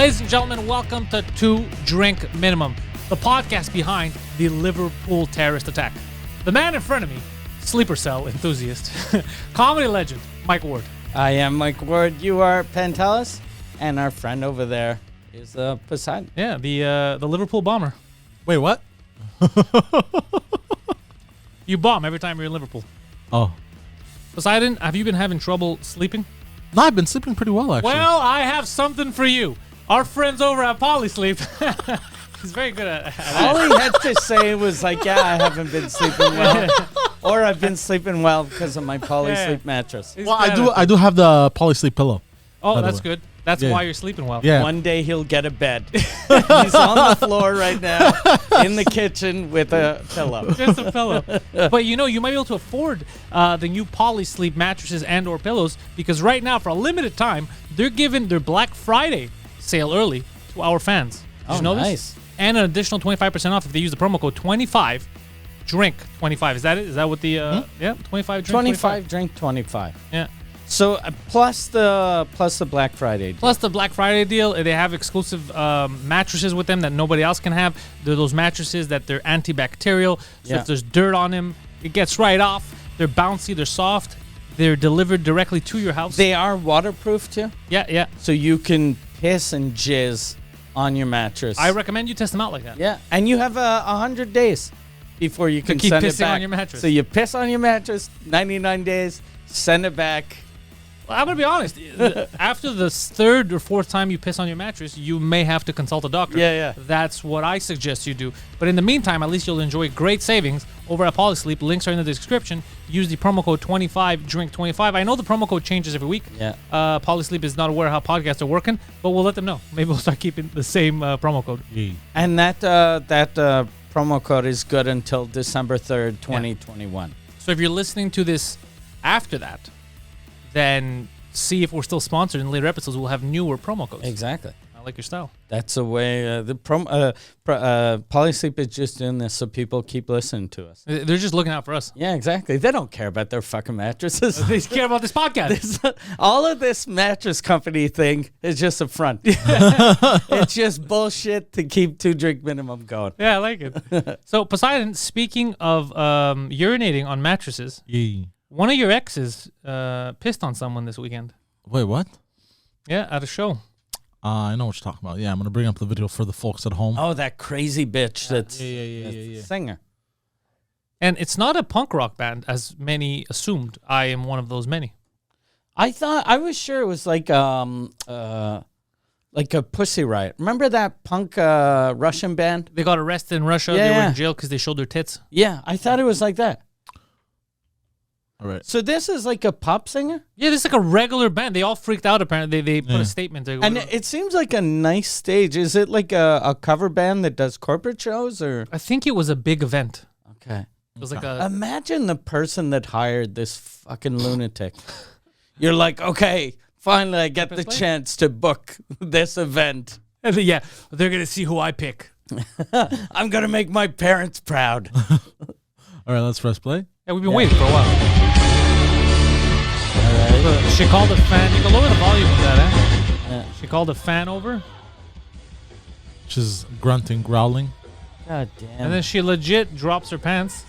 Ladies and gentlemen, welcome to Two Drink Minimum, the podcast behind the Liverpool terrorist attack. The man in front of me, sleeper cell enthusiast, comedy legend, Mike Ward. I am Mike Ward. You are Pantelis, and our friend over there is Poseidon. Yeah, the Liverpool bomber. Wait, what? You bomb every time you're in Liverpool. Oh. Poseidon, have you been having trouble sleeping? No, I've been sleeping pretty well, actually. Well, I have something for you. Our friends over at Polysleep. He's very good at All he had to say was like, yeah, I haven't been sleeping well. Or I've been sleeping well because of my Polysleep mattress. He's well, better. I do have the Polysleep pillow. Oh, by the that's way. good. That's Yeah. why you're sleeping well. Yeah. One day he'll get a bed. He's on the floor right now in the kitchen with a pillow. Just a pillow. But you know, you might be able to afford the new Polysleep mattresses and or pillows because right now, for a limited time, they're giving their Black Friday sale early to our fans. Did you know nice. this? And an additional 25% off if they use the promo code 25 drink 25. Is that it? Is that what the yeah, 25 drink 25 drink 25. Yeah. So plus the Black Friday deal. Plus the Black Friday deal, they have exclusive mattresses with them that nobody else can have. They're those mattresses that they're antibacterial. So if there's dirt on them, it gets right off. They're bouncy, they're soft. They're delivered directly to your house. They are waterproof too. Yeah. So you can piss and jizz on your mattress. I recommend you test them out like that. Yeah, and you have 100 days before you can keep send it pissing back on your mattress. So you piss on your mattress, 99 days, send it back. Well, I'm going to be honest. After the third or fourth time you piss on your mattress, you may have to consult a doctor. Yeah. That's what I suggest you do. But in the meantime, at least you'll enjoy great savings over at Polysleep. Links are in the description. Use the promo code 25drink25. I know the promo code changes every week. Yeah. Polysleep is not aware how podcasts are working, but we'll let them know. Maybe we'll start keeping the same promo code. Yeah. And that promo code is good until December 3rd, 2021. So if you're listening to this after that, then see if we're still sponsored. In later episodes, we'll have newer promo codes. Exactly. I like your style. That's the way Polysleep is just doing this so people keep listening to us. They're just looking out for us. Yeah, exactly. They don't care about their fucking mattresses. They care about this podcast. All of this mattress company thing is just a front. It's just bullshit to keep Two Drink Minimum going. Yeah, I like it. So, Poseidon, speaking of urinating on mattresses, Yeah. one of your exes pissed on someone this weekend. Wait, what? Yeah, at a show. I know what you're talking about. Yeah, I'm going to bring up the video for the folks at home. Oh, that crazy bitch that's Yeah. the singer. And it's not a punk rock band, as many assumed. I am one of those many. I was sure it was like a Pussy Riot. Remember that punk Russian band? They got arrested in Russia. They were Yeah. in jail because they showed their tits. Yeah, I thought it was like that. All right. So this is like a pop singer? Yeah, this is like a regular band. They all freaked out, apparently. They put a statement. And it seems like a nice stage. Is it like a cover band that does corporate shows or? I think it was a big event. Okay. It was like a... Imagine the person that hired this fucking lunatic. You're like, okay, finally I get the chance to book this event. Yeah, they're going to see who I pick. I'm going to make my parents proud. All right, let's press play. Yeah, we've been waiting for a while. She called a fan. You can lower the volume of that, eh? Yeah. She called a fan over, She's grunting, growling. God damn. and then she legit drops her pants.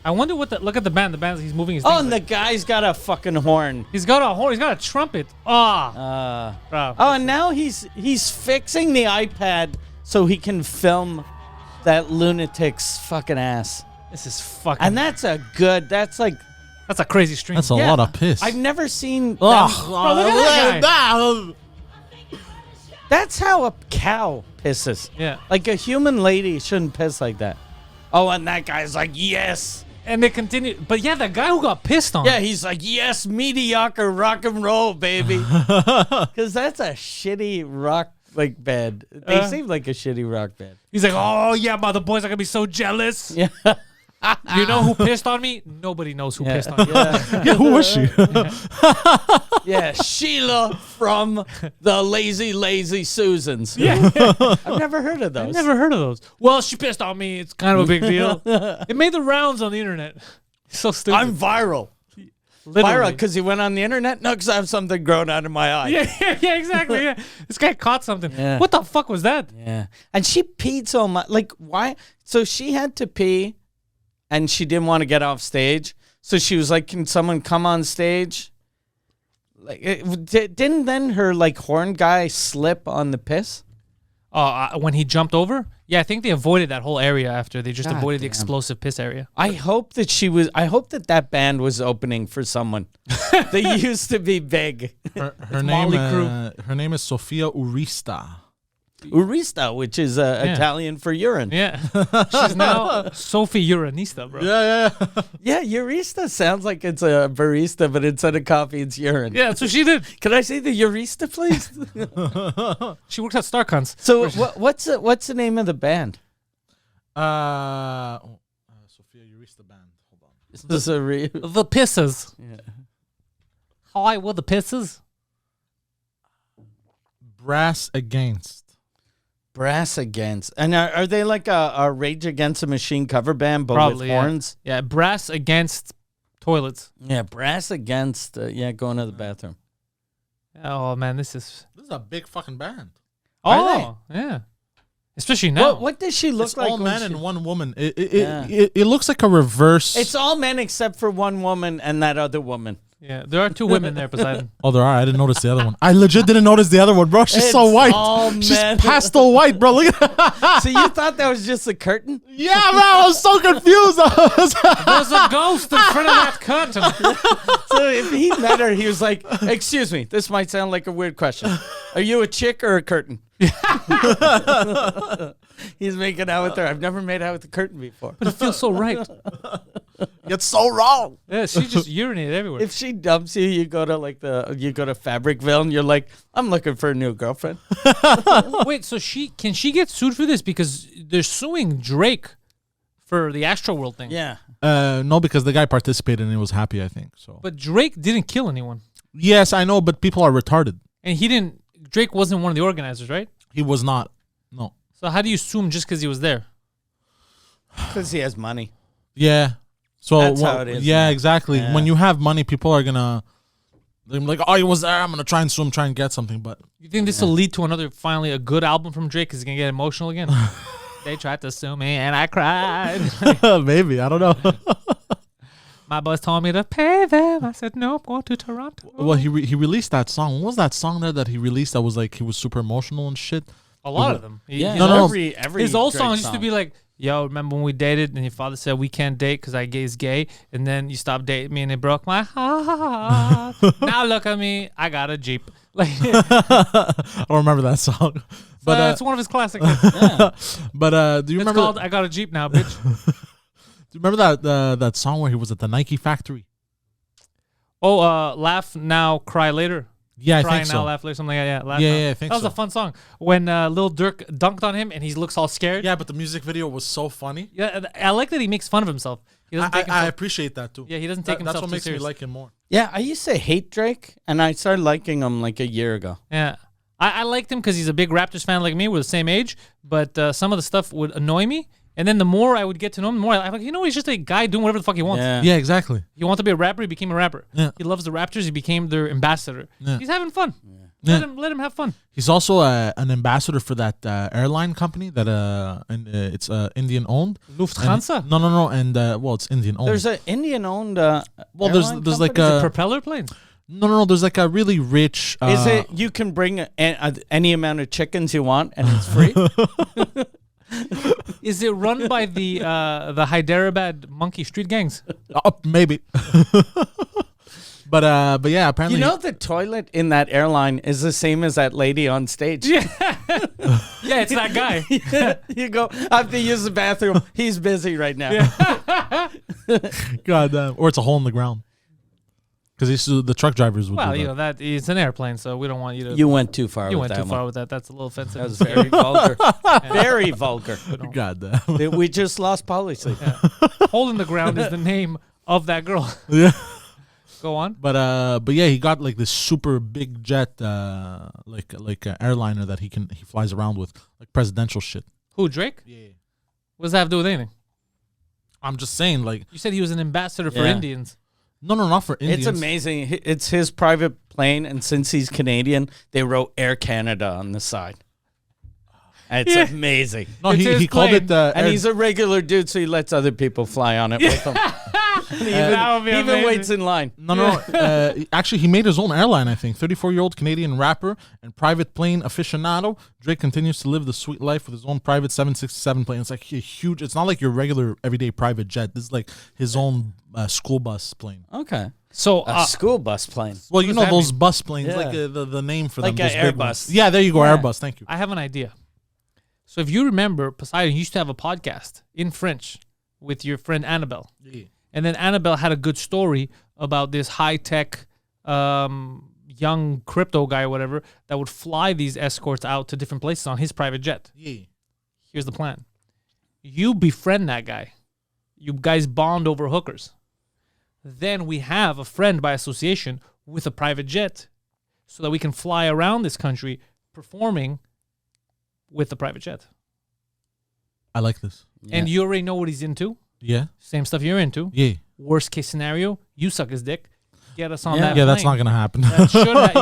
I wonder what the... Look at the band. The band, he's moving his Oh, things and the like- guy's got a fucking horn. He's got a horn. He's got a trumpet. Bro. Oh, and now he's fixing the iPad so he can film that lunatic's fucking ass. This is fucking... And that's a crazy stream. That's a lot of piss. I've never seen Bro, look at that guy. That's how a cow pisses. Yeah. Like a human lady shouldn't piss like that. Oh, and that guy's like, yes. And they continue. But yeah, that guy who got pissed on. Yeah, he's like, yes, mediocre rock and roll, baby. Because that's a shitty rock band. They seem like a shitty rock band. He's like, oh, yeah, the boys are going to be so jealous. Yeah. You know who pissed on me? Nobody knows who pissed on me. Yeah, who was she? Yeah, Sheila from the Lazy Susans. Yeah. I've never heard of those. I've never heard of those. Well, she pissed on me. It's kind of a big deal. It made the rounds on the internet. So stupid. I'm viral. Literally. because he went on the internet. No, because I have something growing out of my eye. Yeah, exactly. Yeah, this guy caught something. Yeah. What the fuck was that? Yeah. And she peed so much. Like, why? So she had to pee and she didn't want to get off stage. So she was like, can someone come on stage? Like, didn't then her like horn guy slip on the piss? When he jumped over? Yeah, I think they avoided that whole area after. They just God avoided the damn. explosive piss area. I hope that band was opening for someone. They used to be big. Her Molly name, Crew. her name is Sofia Urista. Urista, which is Italian for urine. Yeah. She's now Sophie Uranista, bro. Yeah. Yeah, Urista sounds like it's a barista, but instead of coffee, it's urine. Yeah, that's what she did. Can I say the Urista, please? She works at Starcons. So what's the name of the band? Sofia Urista band. Hold on. Is this a The Pisses. Yeah. Hi, what the Pisses? Brass Against. Brass Against. And are they like a Rage Against the Machine cover band, but Probably, with yeah. horns? Yeah, brass against toilets. Yeah, Brass Against, going to the bathroom. Oh, man, this is... This is a big fucking band. Oh, yeah. Especially now. What does she look It's like? all when men she- and one woman. Yeah. It looks like a reverse. It's all men except for one woman and that other woman. Yeah, there are two women there, Poseidon. Oh, there are. I didn't notice the other one. I legit didn't notice the other one, bro. She's so It's white. all She's men. pastel white, bro. Look at that. So you thought that was just a curtain? Yeah, bro. I was so confused. There's a ghost in front of that curtain. So if he met her, he was like, excuse me, this might sound like a weird question. Are you a chick or a curtain? He's making out with her. I've never made out with a curtain before. But it feels so right. It's so wrong. Yeah, she just urinated everywhere. If she dumps you, you go to Fabricville and you're like, I'm looking for a new girlfriend. Wait, so can she get sued for this? Because they're suing Drake for the Astroworld thing. Yeah. No, because the guy participated and he was happy, I think. So. But Drake didn't kill anyone. Yes, I know, but people are retarded. And Drake wasn't one of the organizers, right? He was not. No. So how do you sue him just because he was there? Because he has money. Yeah. So That's how it is, Yeah, man. exactly. Yeah. When you have money, people are gonna. They're like, oh, he was there. I'm gonna try and sue him, try and get something. But You think this will lead to finally a good album from Drake? Because he's gonna get emotional again. They tried to sue me and I cried. maybe, I don't know. My boys told me to pay them. I said no, go to Toronto. Well, he released that song. What was that song there that he released that was like he was super emotional and shit? A lot of them. Yeah. No. Every His old Drake songs used to be like, yo, remember when we dated and your father said we can't date because I is gay, and then you stopped dating me and it broke my heart. Now look at me, I got a Jeep. Like, I don't remember that song. But it's one of his classic hits. but do you It's remember? called I Got a Jeep Now, bitch. Do you remember that song where he was at the Nike factory? Oh, Laugh Now, Cry Later. Yeah, I Cry think Now, so. Laugh Later, something like that. Laugh Yeah, Now. yeah, I think that was so. a fun song. When Lil Durk dunked on him and he looks all scared. Yeah, but the music video was so funny. Yeah, I like that he makes fun of himself. He doesn't take I himself. appreciate that too. Yeah, he doesn't take himself That's what too makes me serious. like him more. Yeah, I used to hate Drake, and I started liking him like a year ago. Yeah. I liked him because he's a big Raptors fan like me. We're the same age, but some of the stuff would annoy me. And then the more I would get to know him, the more I'm like, he's just a guy doing whatever the fuck he wants. Yeah, exactly. He wanted to be a rapper, he became a rapper. Yeah. He loves the Raptors, he became their ambassador. Yeah. He's having fun. Yeah. Let him have fun. He's also an ambassador for that airline company that it's Indian owned. Lufthansa? No, and it's Indian owned. There's an Indian-owned there's like company? a Propeller planes. no. There's like a really rich. Is it you can bring any amount of chickens you want and it's free? Is it run by the Hyderabad monkey street gangs? Maybe. But yeah, apparently. You know the toilet in that airline is the same as that lady on stage. Yeah. Yeah, it's that guy. You go, I have to use the bathroom. He's busy right now. God damn. Or it's a hole in the ground. Because the truck drivers would Well, do that. it's an airplane, so we don't want you to. You went too far You with went that too far one. with that. That's a little offensive. That was very vulgar. Very vulgar. God damn. We just lost policy. Hole in the ground is the name of that girl. Yeah. Go on. But yeah, he got like this super big jet, like airliner that he flies around with, like presidential shit. Who, Drake? Yeah. What does that have to do with anything? I'm just saying, like, You said he was an ambassador for Yeah. Indians. No, not for Indians. It's amazing. It's his private plane, and since he's Canadian, they wrote Air Canada on the side. It's amazing. No, It's he his called it plane. And he's a regular dude, so he lets other people fly on it with him. That would be Even amazing. waits in line. No. Actually, he made his own airline, I think. 34-year-old Canadian rapper and private plane aficionado. Drake continues to live the sweet life with his own private 767 plane. It's like a huge... It's not like your regular, everyday private jet. This is like his own school bus plane. Okay. So A school bus plane. Well, you does know that those mean? bus planes, Yeah. like the name for Like them. a those big Airbus. ones. Yeah, there you go, Yeah. Airbus. Thank you. I have an idea. So if you remember, Poseidon used to have a podcast in French with your friend Annabelle. Yeah. And then Annabelle had a good story about this high-tech young crypto guy or whatever that would fly these escorts out to different places on his private jet. Yeah. Here's the plan. You befriend that guy. You guys bond over hookers. Then we have a friend by association with a private jet so that we can fly around this country performing with the private jet. I like this. And you already know what he's into. Yeah. Same stuff you're into. Yeah. Worst case scenario, you suck his dick. Get us on Yeah. that Yeah, that's plane. not going to happen.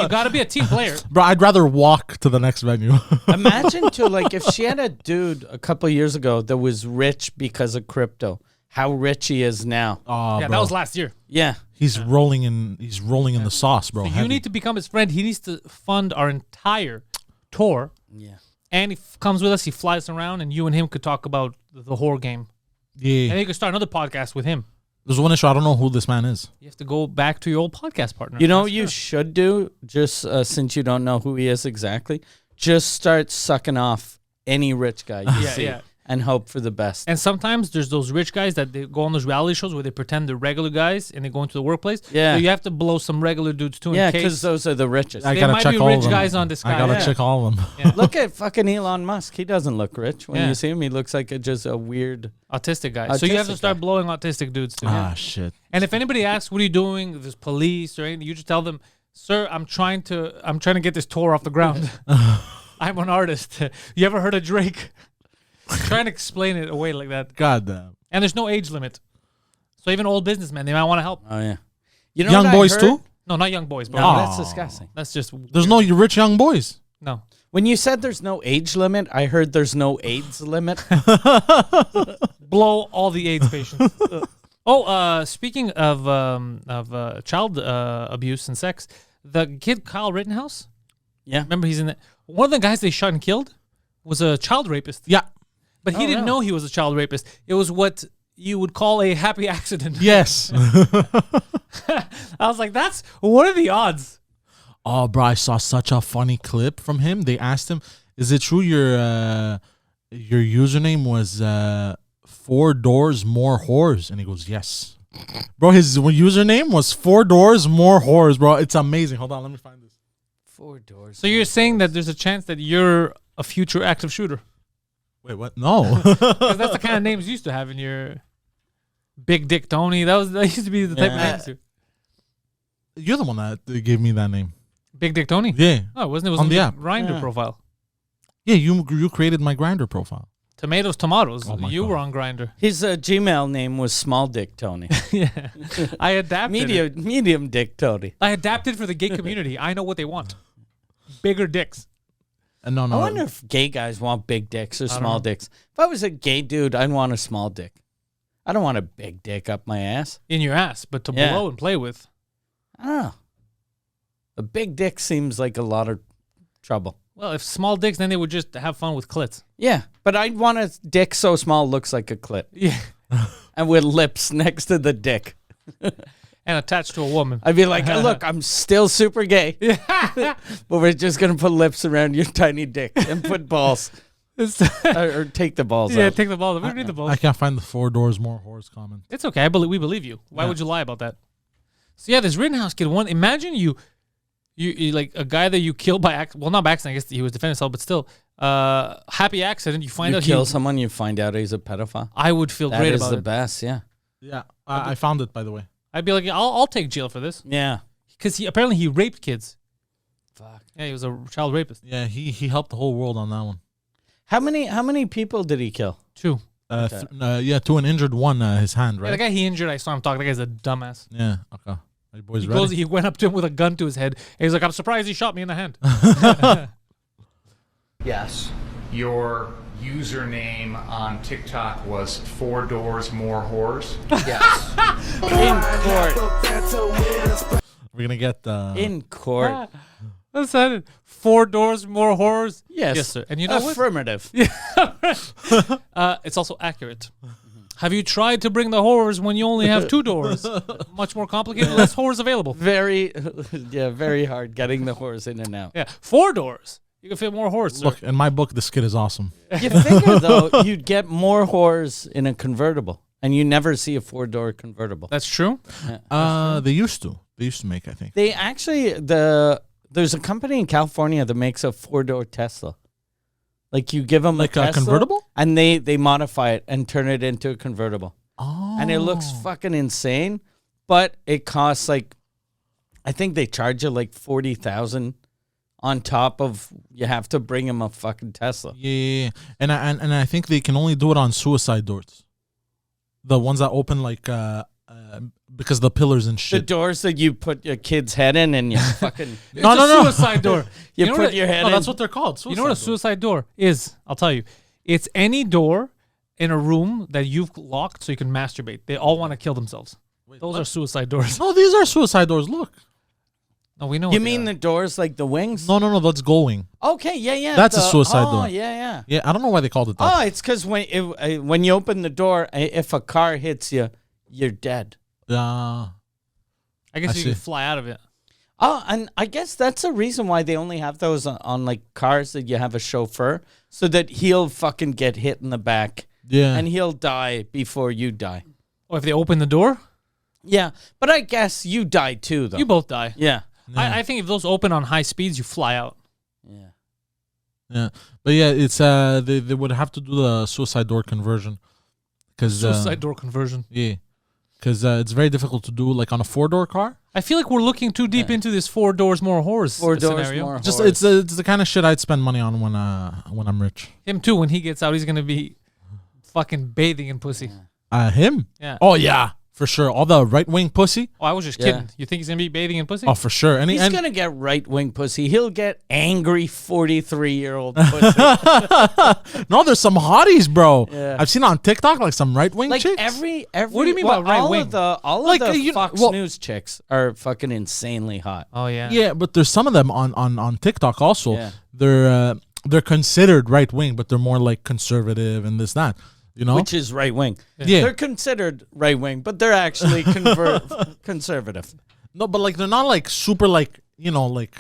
You got to be a team player. Bro, I'd rather walk to the next venue. Imagine too, like if she had a dude a couple years ago that was rich because of crypto, how rich he is now. Oh, Yeah, bro. that was last year. Yeah. He's rolling in the sauce, bro. So you Heavy. need to become his friend. He needs to fund our entire tour. Yeah. And he comes with us. He flies around, and you and him could talk about the horror game. Yeah. And you could start another podcast with him. There's one issue. I don't know who this man is. You have to go back to your old podcast partner. You know Ask what you her. should do, just since you don't know who he is exactly? Just start sucking off any rich guy you Yeah, see yeah. and hope for the best. And sometimes there's those rich guys that they go on those reality shows where they pretend they're regular guys and they go into the workplace. Yeah. So you have to blow some regular dudes too. Yeah, in case because those are the richest. I they gotta might check be all rich of them. guys on Disguise. I gotta Yeah. check all of them. Look at fucking Elon Musk. He doesn't look rich. When Yeah. you see him, he looks like just a weird... Autistic guys. So you have to Autistic start guy. blowing autistic dudes too. Ah, shit. And if anybody asks, "What are you doing?" If there's police or anything, you just tell them, "Sir, I'm trying to get this tour off the ground. I'm an artist. You ever heard of Drake?" Trying to explain it away like that. God damn. And there's no age limit, so even old businessmen they might want to help. Oh, yeah. You know Young what I boys heard? too? No, not young boys, bro. No, Oh. that's disgusting. That's just There's no rich young boys. no. When you said there's no age limit, I heard there's no AIDS limit. Blow all the AIDS patients. Speaking of child abuse and sex, the kid Kyle Rittenhouse. Yeah. Remember, he's in the one of the guys they shot and killed was a child rapist. Yeah. But he Oh, didn't really? know he was a child rapist. It was what you would call a happy accident. Yes. I was like, what are the odds? Oh, bro, I saw such a funny clip from him. They asked him, "Is it true your username was 4 doors more whores?" And he goes, "Yes." Bro, his username was 4 doors more whores, bro. It's amazing. Hold on, let me find this. 4 doors. So you're saying that there's a chance that you're a future active shooter? Wait, what? No. Because that's the kind of names you used to have in your Big Dick Tony. That used to be the type of Yeah. names. You're the one that gave me that name. Big Dick Tony? Yeah. Oh, wasn't it? On Wasn't the the app. Grindr Yeah. profile. Yeah, you created my Grinder profile. Tomatoes. Oh my You God. were on Grindr. His Gmail name was Small Dick Tony. Yeah. I adapted. it. Medium Dick Tony. I adapted for the gay community. I know what they want. Bigger dicks. No, I wonder if gay guys want big dicks or don't small know. dicks. If I was a gay dude, I'd want a small dick. I don't want a big dick up my ass. In your ass, but to Yeah. blow and play with. I don't know. A big dick seems like a lot of trouble. Well, if small dicks, then they would just have fun with clits. Yeah, but I'd want a dick so small it looks like a clit. Yeah. And with lips next to the dick. And attached to a woman. I'd be like, look, I'm still super gay. But we're just going to put lips around your tiny dick and put balls. or take the balls Yeah, out. take the ball. We don't need the ball. I can't find the 4 doors more whores comment. It's okay. We believe you. Why Yeah. would you lie about that? So yeah, this Rittenhouse kid. Imagine you like a guy that you killed by accident. Well, not by accident. I guess he was defending himself, but still, happy accident. You find You out kill someone, you find out he's a pedophile. I would feel That great is about the it. best, yeah. Yeah, I found it, by the way. I'd be like, I'll take jail for this Yeah. because he apparently raped kids. Fuck. Yeah, he was a child rapist. Yeah, he helped the whole world on that one. How many people did he kill? 2. To an injured one, his hand, Yeah, right? the guy he injured, I saw him talk. That guy's a dumbass. Yeah. Okay. Are you boys ready? He went up to him with a gun to his head. And he's like, I'm surprised he shot me in the hand. Yes. Your username on TikTok was 4 doors more whores. Yes. In court. We're gonna get In court. That's it. 4 doors more horrors. Yes. Yes, sir. And you know what? Affirmative. It's also accurate. Have you tried to bring the horrors when you only have 2 doors? Much more complicated, less horrors available. Very hard getting the horse in and out. Yeah, 4 doors. You can fit more horses. Look, in my book, this kid is awesome. You figure, though, you'd get more whores in a convertible, and you never see a 4-door convertible. That's true. They used to. They used to make, I think. They actually, there's a company in California that makes a 4-door Tesla. Like, you give them Like a a Tesla, convertible? and they modify it and turn it into a convertible. Oh. And it looks fucking insane, but it costs like, I think they charge you like $40,000 on top of you have to bring them a fucking Tesla. Yeah. And I think they can only do it on suicide doors. The ones that open like because the pillars and The shit. doors that you put your kid's head in and you fucking It's a suicide door. you know put what- your head No, in. that's what they're called. You know what a suicide door is? I'll tell you. It's any door in a room that you've locked so you can masturbate. They all want to kill themselves. Those are suicide doors. No, these are suicide doors. Look. No, we know. You what they mean are. the doors like the wings? No, that's going. Okay, yeah. That's a suicide door. door. Oh, yeah. Yeah, I don't know why they called it that. Oh, it's because when you open the door, if a car hits you, you're dead. I guess I you see. can fly out of it. Oh, and I guess that's the reason why they only have those on like cars that you have a chauffeur, so that he'll fucking get hit in the back Yeah. and he'll die before you die. Or if they open the door, Yeah, but I guess you die too, though. you both die. Yeah. I think if those open on high speeds, you fly out. Yeah. Yeah. But yeah, it's they would have to do the suicide door conversion. Suicide door conversion. Yeah. Because it's very difficult to do like on a 4-door car. I feel like we're looking too deep into this 4 doors more horrors 4 doors scenario. more. Just horse. it's the kind of shit I'd spend money on when I'm rich. Him too. When he gets out, he's gonna be fucking bathing in pussy. Him? Yeah. Oh yeah, for sure. All the right wing pussy. Oh, I was just Yeah. kidding. You think he's gonna be bathing in pussy? Oh, for sure. And He's and gonna get right wing pussy. He'll get angry 43-year-old pussy. no, there's some hotties, bro. Yeah. I've seen on TikTok like some right wing Like chicks. every. What do you mean by right all wing? Of the Like, of the you know, Fox well- News chicks are fucking insanely hot. Oh yeah. Yeah, but there's some of them on TikTok also. Yeah. They're considered right wing, but they're more like conservative and this that. You know? Which is right wing. Yeah. They're considered right wing, but they're actually conservative. No, but like they're not like super like like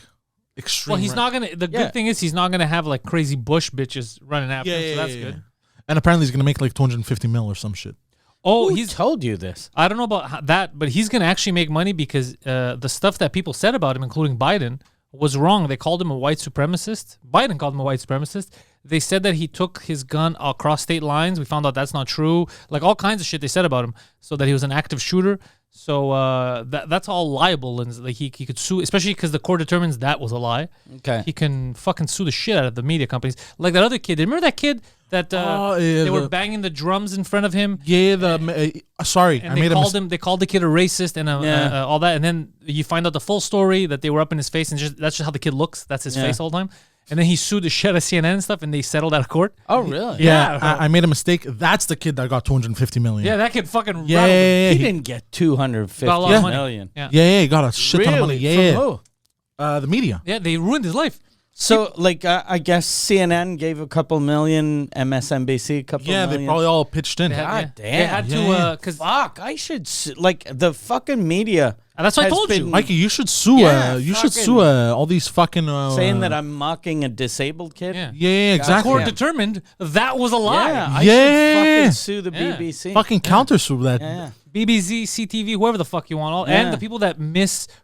extreme. Well, he's right. not gonna. The Yeah. good thing is he's not gonna have like crazy Bush bitches running after him. So that's yeah. good. And apparently he's gonna make like 250 mil or some shit. Oh, Who he's. told you this? I don't know about that, but he's gonna actually make money because the stuff that people said about him, including Biden, was wrong. They called him a white supremacist. Biden called him a white supremacist. They said that he took his gun across state lines. We found out that's not true. Like all kinds of shit they said about him. So that he was an active shooter. So that's all liable, and like he could sue, especially because the court determines that was a lie. Okay. He can fucking sue the shit out of the media companies. Like that other kid. Remember that kid that they were banging the drums in front of him? Yeah, sorry, And I they made a called mistake. him. They called the kid a racist and Yeah. all that. And then you find out the full story that they were up in his face, and that's just how the kid looks. That's his Yeah. face all the time. And then he sued the shit out of CNN and stuff, and they settled out of court. Oh, really? Yeah, Yeah. I made a mistake. That's the kid that got 250 million. Yeah, that kid fucking yeah, rattled him. yeah, He yeah. didn't get 250 Got a lot of money. million. Yeah. He got a shit ton of money. Really? Yeah, From yeah. who? The media. Yeah, they ruined his life. So, like, I guess CNN gave a couple million, MSNBC a couple Yeah, million. they probably all pitched in. They had, God They damn. had Yeah, yeah. to, because Fuck, I should, like, the fucking media that's what I has told you. been Mikey, you should sue. Yeah, You should fucking- sue all these fucking. saying that I'm mocking a disabled kid. Yeah. Yeah, exactly. Court determined that was a lie. Yeah, I Yeah. should fucking sue the Yeah. BBC. Fucking counter sue that. Yeah. BBC, CTV, whoever the fuck you want, Yeah. and the people that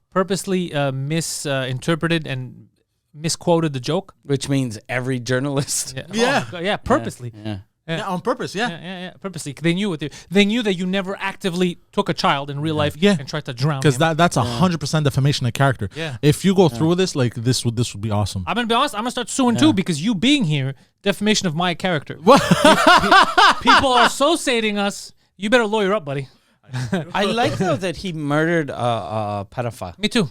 purposely misinterpreted and misquoted the joke. Which means every journalist. Yeah, Yeah. Oh, God, yeah, purposely. Yeah. Yeah, on purpose. Yeah. Yeah. Purposely, they knew they knew that you never actively took a child in real life and tried to drown him. Because that's 100% defamation of character. Yeah. If you go through with this, like this would be awesome. I'm gonna be honest. I'm gonna start suing too because you being here, defamation of my character. People are associating us. You better lawyer up, buddy. I like though that he murdered a pedophile. Me too.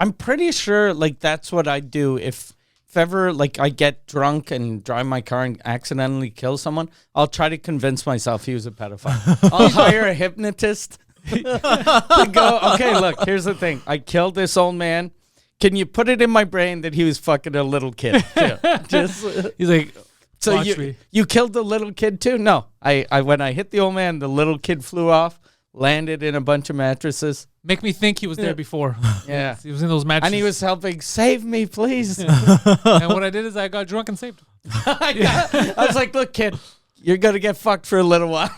I'm pretty sure like that's what I'd do if ever like I get drunk and drive my car and accidentally kill someone. I'll try to convince myself he was a pedophile. I'll hire a hypnotist to go, okay, look, here's the thing. I killed this old man. Can you put it in my brain that he was fucking a little kid? Just He's like, so watch me. you killed the little kid too? No. I when I hit the old man, the little kid flew off, landed in a bunch of mattresses. Make me think he was there before. Yeah. He was in those mattresses. And he was helping, save me, please. And what I did is I got drunk and saved him. I was like, look, kid, you're gonna get fucked for a little while.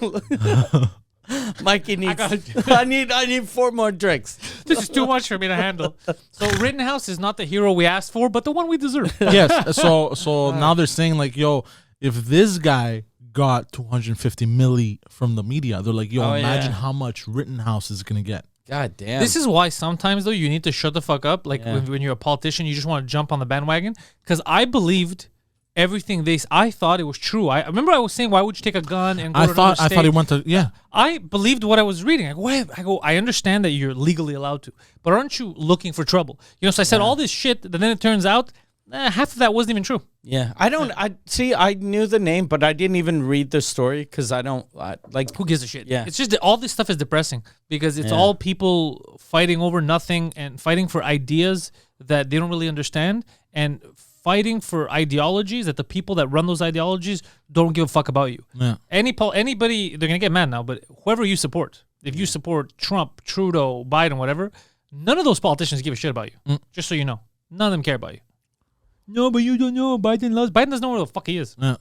Mikey needs. I need 4 more drinks. This is too much for me to handle. So Rittenhouse is not the hero we asked for, but the one we deserve. Yes. So now they're saying like, yo, if this guy got 250 milli from the media, they're like, yo, imagine how much Rittenhouse is gonna get. God damn. This is why sometimes though you need to shut the fuck up. Like when you're a politician, you just want to jump on the bandwagon. Because I believed everything I thought it was true. I remember I was saying, why would you take a gun and go to another state? I thought he went to I believed what I was reading. I understand that you're legally allowed to, but aren't you looking for trouble? You know, so I said all this shit, and then it turns out half of that wasn't even true. Yeah, I knew the name, but I didn't even read the story because I don't like. Who gives a shit? Yeah. It's just that all this stuff is depressing because it's all people fighting over nothing and fighting for ideas that they don't really understand and fighting for ideologies that the people that run those ideologies don't give a fuck about you. Yeah. Anybody, they're gonna get mad now, but whoever you support, if you support Trump, Trudeau, Biden, whatever, none of those politicians give a shit about you. Just so you know, none of them care about you. No, but you don't know. Biden doesn't know where the fuck he is. Yeah.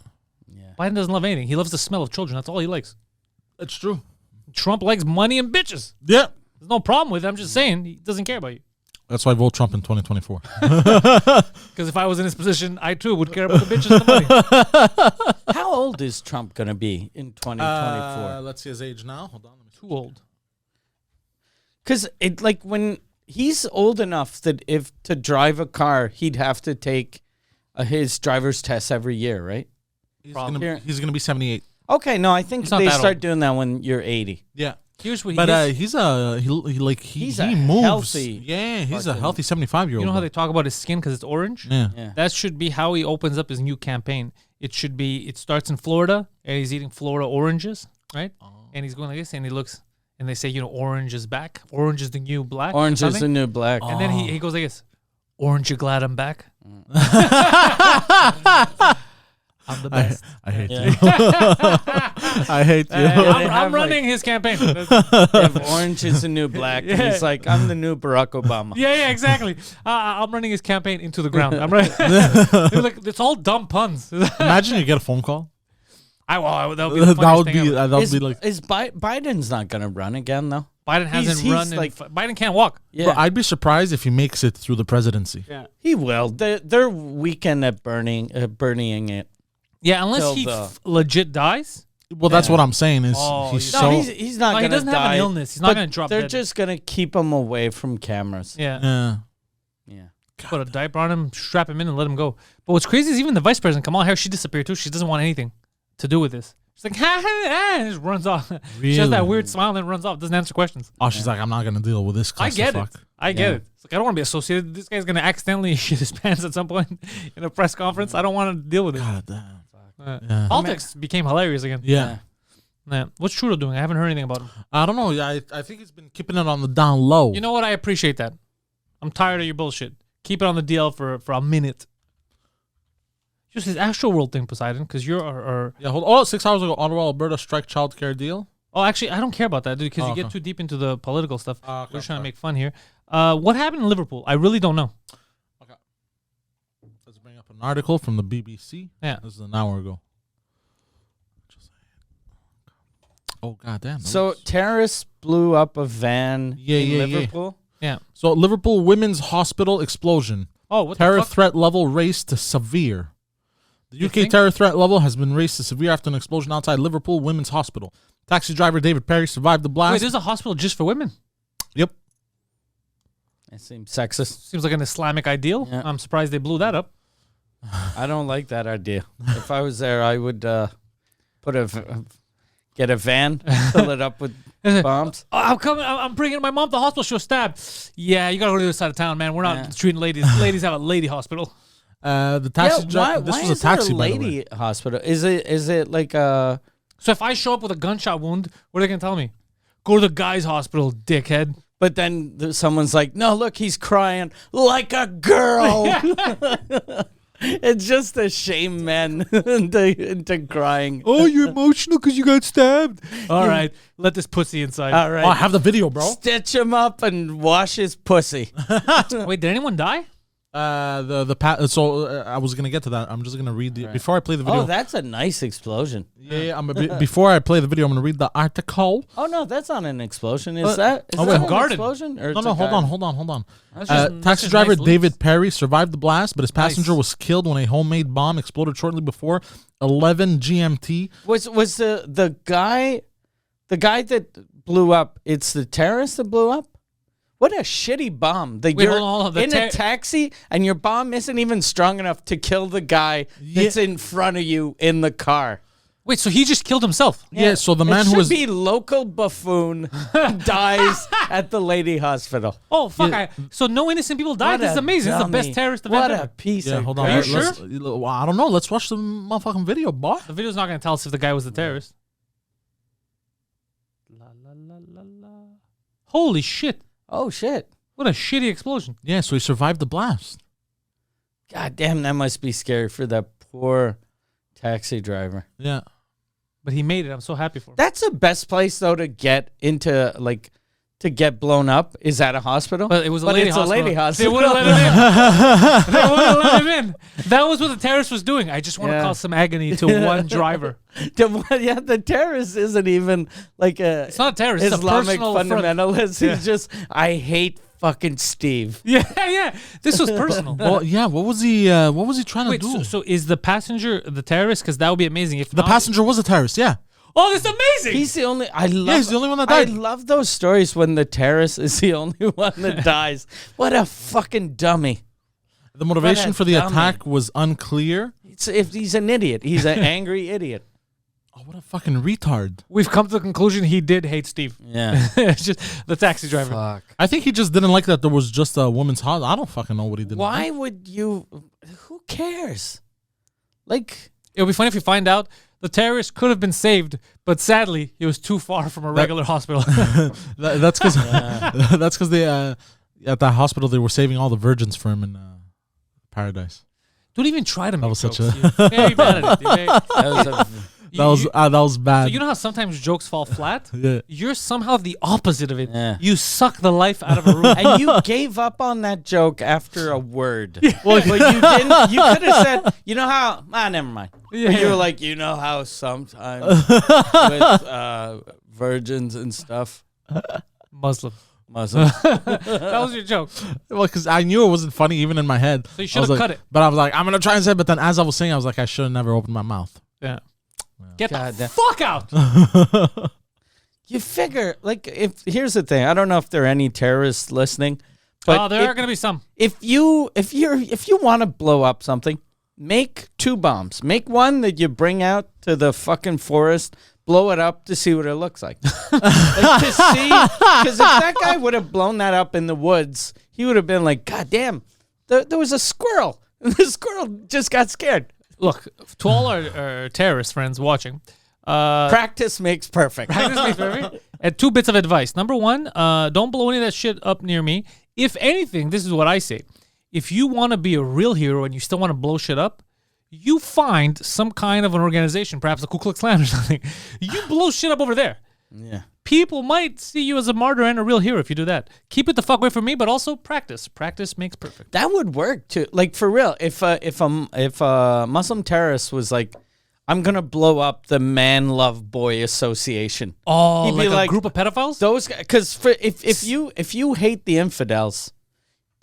Biden doesn't love anything. He loves the smell of children. That's all he likes. That's true. Trump likes money and bitches. Yeah. There's no problem with it. I'm just saying he doesn't care about you. That's why I vote Trump in 2024. Because if I was in his position, I too would care about the bitches and the money. How old is Trump gonna be in 2024? Let's see his age now. Hold on. Let me see. Too old. Because it like when he's old enough that if to drive a car, he'd have to take his driver's test every year, right? He's gonna be 78. Okay, no, I think He's not they that start old. doing that when you're 80. Yeah. Here's what But he he's a he moves. healthy Yeah, he's a fucking- healthy 75-year-old. You know how they talk about his skin because it's orange? Yeah. Yeah. That should be how he opens up his new campaign. It should be, it starts in Florida and he's eating Florida oranges, right? And he's going like this and he looks, and they say, you know, orange is back. Orange is the new black. or Orange is something. the new black. And then he goes like this, orange, you glad I'm back? I'm the best. I hate you. I hate you. I'm running his campaign. If orange is the new black, he's like, I'm the new Barack Obama. Yeah, exactly. I'm running his campaign into the ground. I'm right. Like, it's all dumb puns. Imagine you get a phone call. That would be the funniest thing ever. That would be like. Biden's not gonna run again though. Biden hasn't he's run. like- Biden can't walk. Yeah, Bro, I'd be surprised if he makes it through the presidency. Yeah. he will. They're weekend at burning it. Yeah, unless Till he the- legit dies. Well, that's what I'm saying. Is Oh, he's no, so he's not No, gonna he doesn't die. have an illness. He's not but gonna drop They're dead. just gonna keep him away from cameras. Yeah. yeah. Yeah. Put a diaper on him, strap him in, and let him go. But what's crazy is even the vice president, Kamala Harris, she disappeared too. She doesn't want anything to do with this. She's like, ha, ha, ha, and just runs off. She has that Really? weird smile and then runs off. Doesn't answer questions. Oh, she's like, I'm not gonna deal with this. I get it. clusterfuck." I get it. It's like, I don't want to be associated. This guy's going to accidentally shit his pants at some point in a press conference. I don't want to deal with it. God damn. Yeah. Politics became hilarious again. Yeah. Yeah. What's Trudeau doing? I haven't heard anything about him. I don't know. I think he's been keeping it on the down low. You know what? I appreciate that. I'm tired of your bullshit. Keep it on the DL for a minute. Just his Astro World thing, Poseidon, because you're... Yeah. Hold. Oh, 6 hours ago, Ottawa, Alberta strike childcare deal. Oh, actually, I don't care about that, dude, because you okay. get too deep into the political stuff. Okay, We're just trying to sorry. make fun here. What happened in Liverpool? I really don't know. Let's bring up an article from the BBC. Yeah. This is an hour ago. Oh, goddamn. So terrorists blew up a van in Liverpool. Yeah. So Liverpool Women's Hospital explosion. Oh, what Terror the fuck? threat level raised to severe. The UK terror threat level has been raised to severe after an explosion outside Liverpool Women's Hospital. Taxi driver David Perry survived the blast. Wait, there's a hospital just for women? Yep. That seems sexist. Seems like an Islamic ideal. Yeah. I'm surprised they blew that up. I don't like that idea. If I was there, I would get a van, fill it up with bombs. Oh, I'm coming. I'm bringing my mom to the hospital. She was stabbed. Yeah, you gotta go to the other side of town, man. We're not treating ladies. Ladies have a lady hospital. The taxi driver. This was a taxi, by by the way. lady hospital. Is it like a? So if I show up with a gunshot wound, what are they gonna tell me? Go to the guy's hospital, dickhead. But then someone's like, no, look, he's crying like a girl. It's just to shame men into crying. Oh, you're emotional because you got stabbed. All right, let this pussy inside. All right. Oh, I have the video, bro. Stitch him up and wash his pussy. Wait, did anyone die? So I was gonna get to that. I'm just gonna read the before I play the video. Oh, that's a nice explosion. Yeah. Before I play the video, I'm gonna read the article. Oh no, that's not an explosion. Is that wait, that an garden. explosion? Or No, it's no, a hold garden? on. That's just Taxi driver nice leaves. David Perry survived the blast, but his passenger Nice. was killed when a homemade bomb exploded shortly before 11 GMT. Was the guy that blew up? It's the terrorist that blew up. What a shitty bomb! You're hold on, the in a taxi, and your bomb isn't even strong enough to kill the guy that's in front of you in the car. Wait, so he just killed himself? Yeah, so the man it who should was be local buffoon dies at the lady hospital. Oh fuck! So no innocent people died. What This is a amazing. It's the dummy. best terrorist event What ever. a piece yeah. of Hold on, Are you let's- I don't know. Let's watch the motherfucking video, boy. The video's not gonna tell us if the guy was the terrorist. La, la, la, la, la. Holy shit! Oh shit! What a shitty explosion. Yeah, so he survived the blast. God damn, that must be scary for that poor taxi driver. Yeah. But he made it. I'm so happy for him. That's the best place though to get into, like, to get blown up is at a hospital. But it was a But lady it's hospital. a lady They hospital. wouldn't let him in. They wouldn't let him in. That was what the terrorist was doing. I just want to Yeah. cause some agony to one driver. The terrorist isn't even like a It's not a terrorist. It's a Islamic personal affront. fundamentalist. He's just, I hate fucking Steve. Yeah. This was personal. Well, yeah. What was he trying Wait, to do? so is the passenger the terrorist? Because that would be amazing. If the not- passenger was a terrorist. Yeah. Oh, that's amazing. He's the only. I love. he's the only one that I died. love those stories when the terrorist is the only one that dies. What a fucking dummy! The motivation What a for the dummy. attack was unclear. If he's an idiot, he's an angry idiot. Oh, what a fucking retard! We've come to the conclusion he did hate Steve. Yeah. It's just the taxi driver. Fuck. I think he just didn't like that there was just a woman's hospital. I don't fucking know what he did. Why would you? Who cares? Like. It'll be funny if you find out the terrorist could have been saved, but sadly he was too far from a regular hospital. That's because that's because they at that hospital they were saving all the virgins for him in paradise. Don't even try to make was jokes. such You're very bad at it. You're very- That was bad. So you know how sometimes jokes fall flat? Yeah. You're somehow the opposite of it. Yeah. You suck the life out of a room. And you gave up on that joke after a word. Well, you didn't. You could have said, you know how? Never mind. Yeah. But you were like, you know how sometimes with virgins and stuff, Muslim. Muslims. That was your joke. Well, because I knew it wasn't funny even in my head. So you I should was have like- cut it. But I was like, I'm gonna try and say it. But then as I was saying, I was like, I should have never opened my mouth. Yeah. Get God, the that- fuck out. You figure, like, if here's the thing. I don't know if there are any terrorists listening, but Oh, there are going to be some. if you want to blow up something, make 2 bombs. Make one that you bring out to the fucking forest, blow it up to see what it looks like. To see, because if that guy would have blown that up in the woods, he would have been like, God damn, there was a squirrel. And the squirrel just got scared. Look, to all our terrorist friends watching, Practice makes perfect. and 2 bits of advice. Number 1, don't blow any of that shit up near me. If anything, this is what I say. If you want to be a real hero and you still want to blow shit up, you find some kind of an organization, perhaps the Ku Klux Klan or something. You blow shit up over there. Yeah. People might see you as a martyr and a real hero if you do that. Keep it the fuck away from me, but also practice. Practice makes perfect. That would work too. Like for real, if a Muslim terrorist was like, I'm gonna blow up the Man Love Boy Association. Oh, He'd be like a like, group of pedophiles? Those guys, because if you hate the infidels,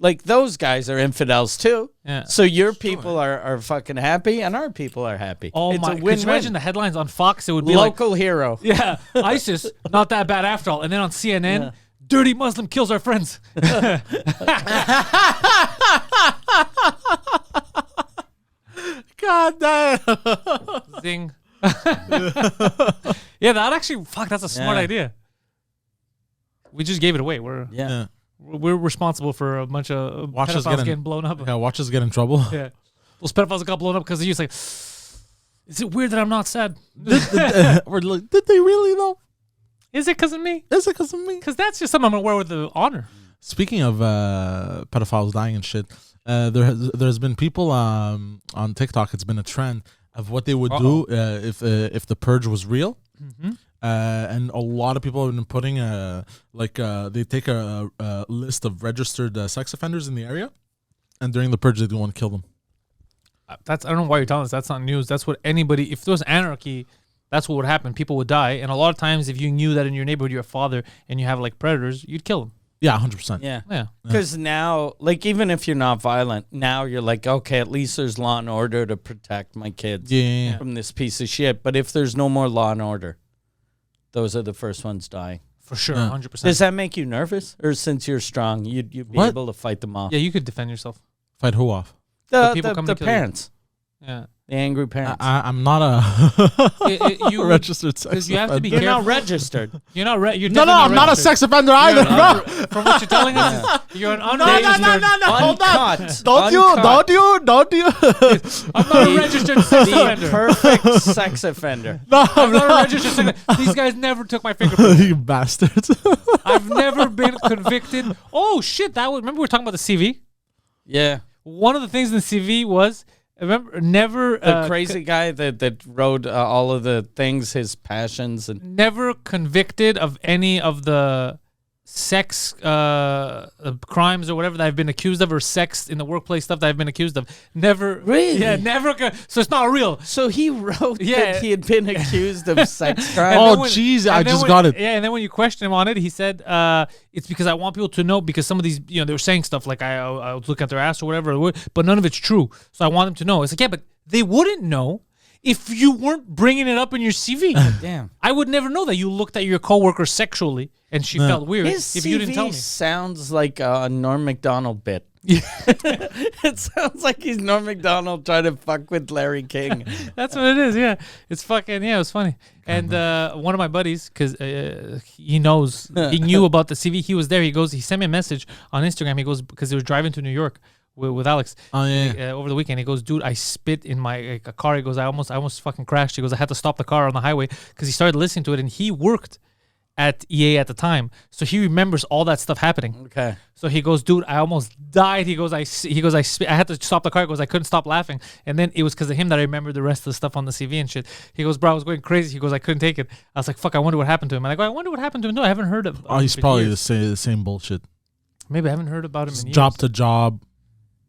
Like those guys are infidels too. Yeah. So your people are fucking happy, and our people are happy. Oh it's my! a Could you win-win. imagine the headlines on Fox? It would be like, Local hero. yeah, ISIS not that bad after all, and then on CNN, dirty Muslim kills our friends. God damn. Zing. Yeah, that actually, that's a smart Yeah. idea. We just gave it away. We're Yeah. we're responsible for a bunch of Watch us pedophiles getting- getting blown up. Yeah, watch us get in trouble. Yeah, those pedophiles got blown up because of you. It's like, is it weird that I'm not sad? We're like, did they really though? Is it because of me? Is it because of me? Because that's just something I'm gonna wear with the honor. Speaking of pedophiles dying and shit, there's been people on TikTok. It's been a trend of what they would do if the purge was real. Mm-hmm. And a lot of people have been putting they take a list of registered sex offenders in the area, and during the purge they do want to kill them. I don't know why you're telling us. That's not news. That's what anybody. If there was anarchy, that's what would happen. People would die, and a lot of times, if you knew that in your neighborhood you're a father and you have like predators, you'd kill them. Yeah, 100%. Yeah. Yeah. Because now, like, even if you're not violent, now you're like, okay, at least there's law and order to protect my kids Yeah. from this piece of shit. But if there's no more law and order, those are the first ones dying. For sure, Yeah. 100%. Does that make you nervous? Or since you're strong, you'd be What? able to fight them off? Yeah, you could defend yourself. Fight who off? The people coming the to kill you. parents. Yeah. The angry parents. I'm not a You registered sex because you have to be You're careful. not registered. You're not. You're No, definitely I'm not a registered. sex offender You're either, an bro. From what you're telling us, you're an No, unregistered. Hold on. Uncut. Don't you. I'm not a registered sex The offender. perfect sex offender. No, I'm not a registered sex offender. These guys never took my fingerprint. you bastards. I've never been convicted. Oh shit! Remember we were talking about the CV. Yeah. One of the things in the CV was never The crazy guy that wrote all of the things, his passions, and never convicted of any of the sex crimes or whatever that I've been accused of, or sex in the workplace stuff that I've been accused of. Never. Really? Yeah, never. So it's not real. so he wrote Yeah. that he had been accused of sex And crimes. Oh, then when- jeez, and I then just when- got it. Yeah, and then when you question him on it, he said, it's because I want people to know, because some of these, they were saying stuff like I was looking at their ass or whatever, but none of it's true. So I want them to know. It's like, yeah, but they wouldn't know if you weren't bringing it up in your CV. Damn. I would never know that you looked at your coworker sexually and she felt weird His if CV you didn't tell me. sounds like a Norm Macdonald bit. It sounds like he's Norm Macdonald trying to fuck with Larry King. That's what it is. Yeah, it's fucking it was funny. And one of my buddies, because he knew about the CV. He was there. He sent me a message on Instagram. He goes, because he was driving to New York with Alex. Oh, yeah. Over the weekend. He goes, dude, I spit in my a car. He goes, I almost fucking crashed. He goes, I had to stop the car on the highway because he started listening to it, and he worked at EA at the time, so he remembers all that stuff happening. Okay. So he goes, dude, I almost died. He goes, I had to stop the car. He goes, I couldn't stop laughing. And then it was because of him that I remembered the rest of the stuff on the CV and shit. He goes, bro, I was going crazy. He goes, I couldn't take it. I was like, fuck, I wonder what happened to him. And I go, I wonder what happened to him. No, I haven't heard of. Oh, he's for probably years. the same bullshit. Maybe I haven't heard about him in years. Job to job.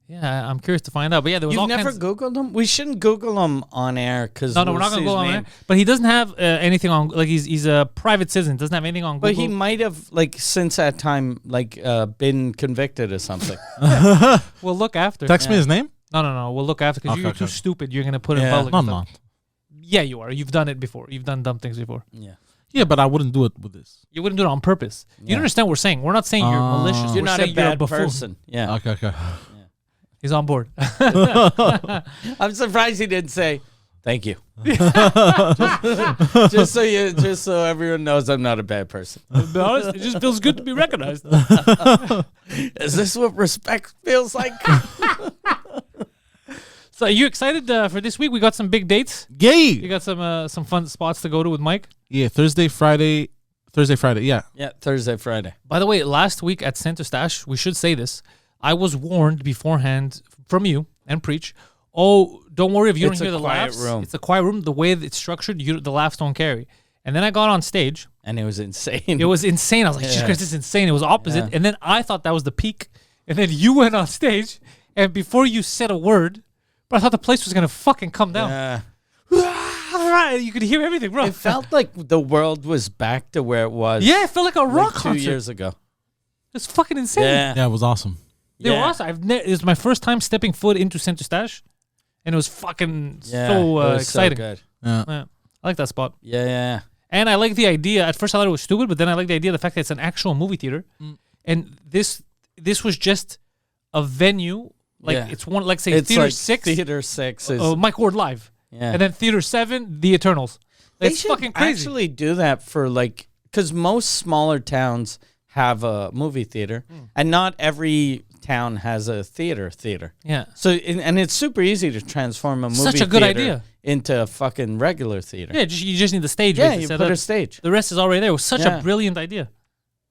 Yeah, I'm curious to find out. But yeah, there was You've all never kinds. Googled him? We shouldn't Google him on air because No, we're not gonna go on there. But he doesn't have anything on. Like he's a private citizen. Doesn't have anything on Google. But he might have, like, since that time, like, been convicted or something. We'll look after. Text me his name? No. We'll look after because Okay, you're too okay. stupid. You're gonna put it in Yeah. public. No, and I'm stuff. not. Yeah, you are. You've done it before. You've done dumb things before. Yeah. Yeah, but I wouldn't do it with this. You wouldn't do it on purpose. You Yeah. don't understand what we're saying. We're not saying you're malicious. You're We're not a saying you're bad buffoon. person. Yeah. Okay. He's on board. I'm surprised he didn't say, thank you. just so everyone knows I'm not a bad person. To be honest, it just feels good to be recognized. Is this what respect feels like? So, are you excited for this week? We got some big dates. You Yay! got some fun spots to go to with Mike. Yeah, Thursday, Friday. Yeah. Yeah, Thursday, Friday. By the way, last week at Center Stash, we should say this. I was warned beforehand from you and Preach. Oh, don't worry if you It's don't hear a the quiet laughs. room. It's a quiet room. The way that it's structured, the laughs don't carry. And then I got on stage. And it was insane. It was insane. I was like, Jesus Christ, this is insane. It was opposite. And then I thought that was the peak. And then you went on stage, and before you said a word, but I thought the place was going to fucking come down. You could hear everything, bro. It felt like the world was back to where it was. Yeah, it felt like a rock like 2 concert. years ago. It's fucking insane. Yeah. Yeah, it was awesome. They were awesome. It was my first time stepping foot into Center Stash, and it was fucking so it was exciting. So good. Yeah. Yeah. I like that spot. Yeah. And I like the idea. At first, I thought it was stupid, but then I like the idea of the fact that it's an actual movie theater, and this was just a venue. Like it's one, like say it's Theater like 6. Theater 6 is Mike Ward Live. Yeah. And then Theater 7, The Eternals. They It's should fucking crazy. actually do that for like, because most smaller towns have a movie theater, and not every town has a theater. Yeah. So and it's super easy to transform a movie Such a good theater idea. into a fucking regular theater. Yeah, you just need the stage. Yeah, basically you set put up. a stage. The rest is already there. It was such a brilliant idea.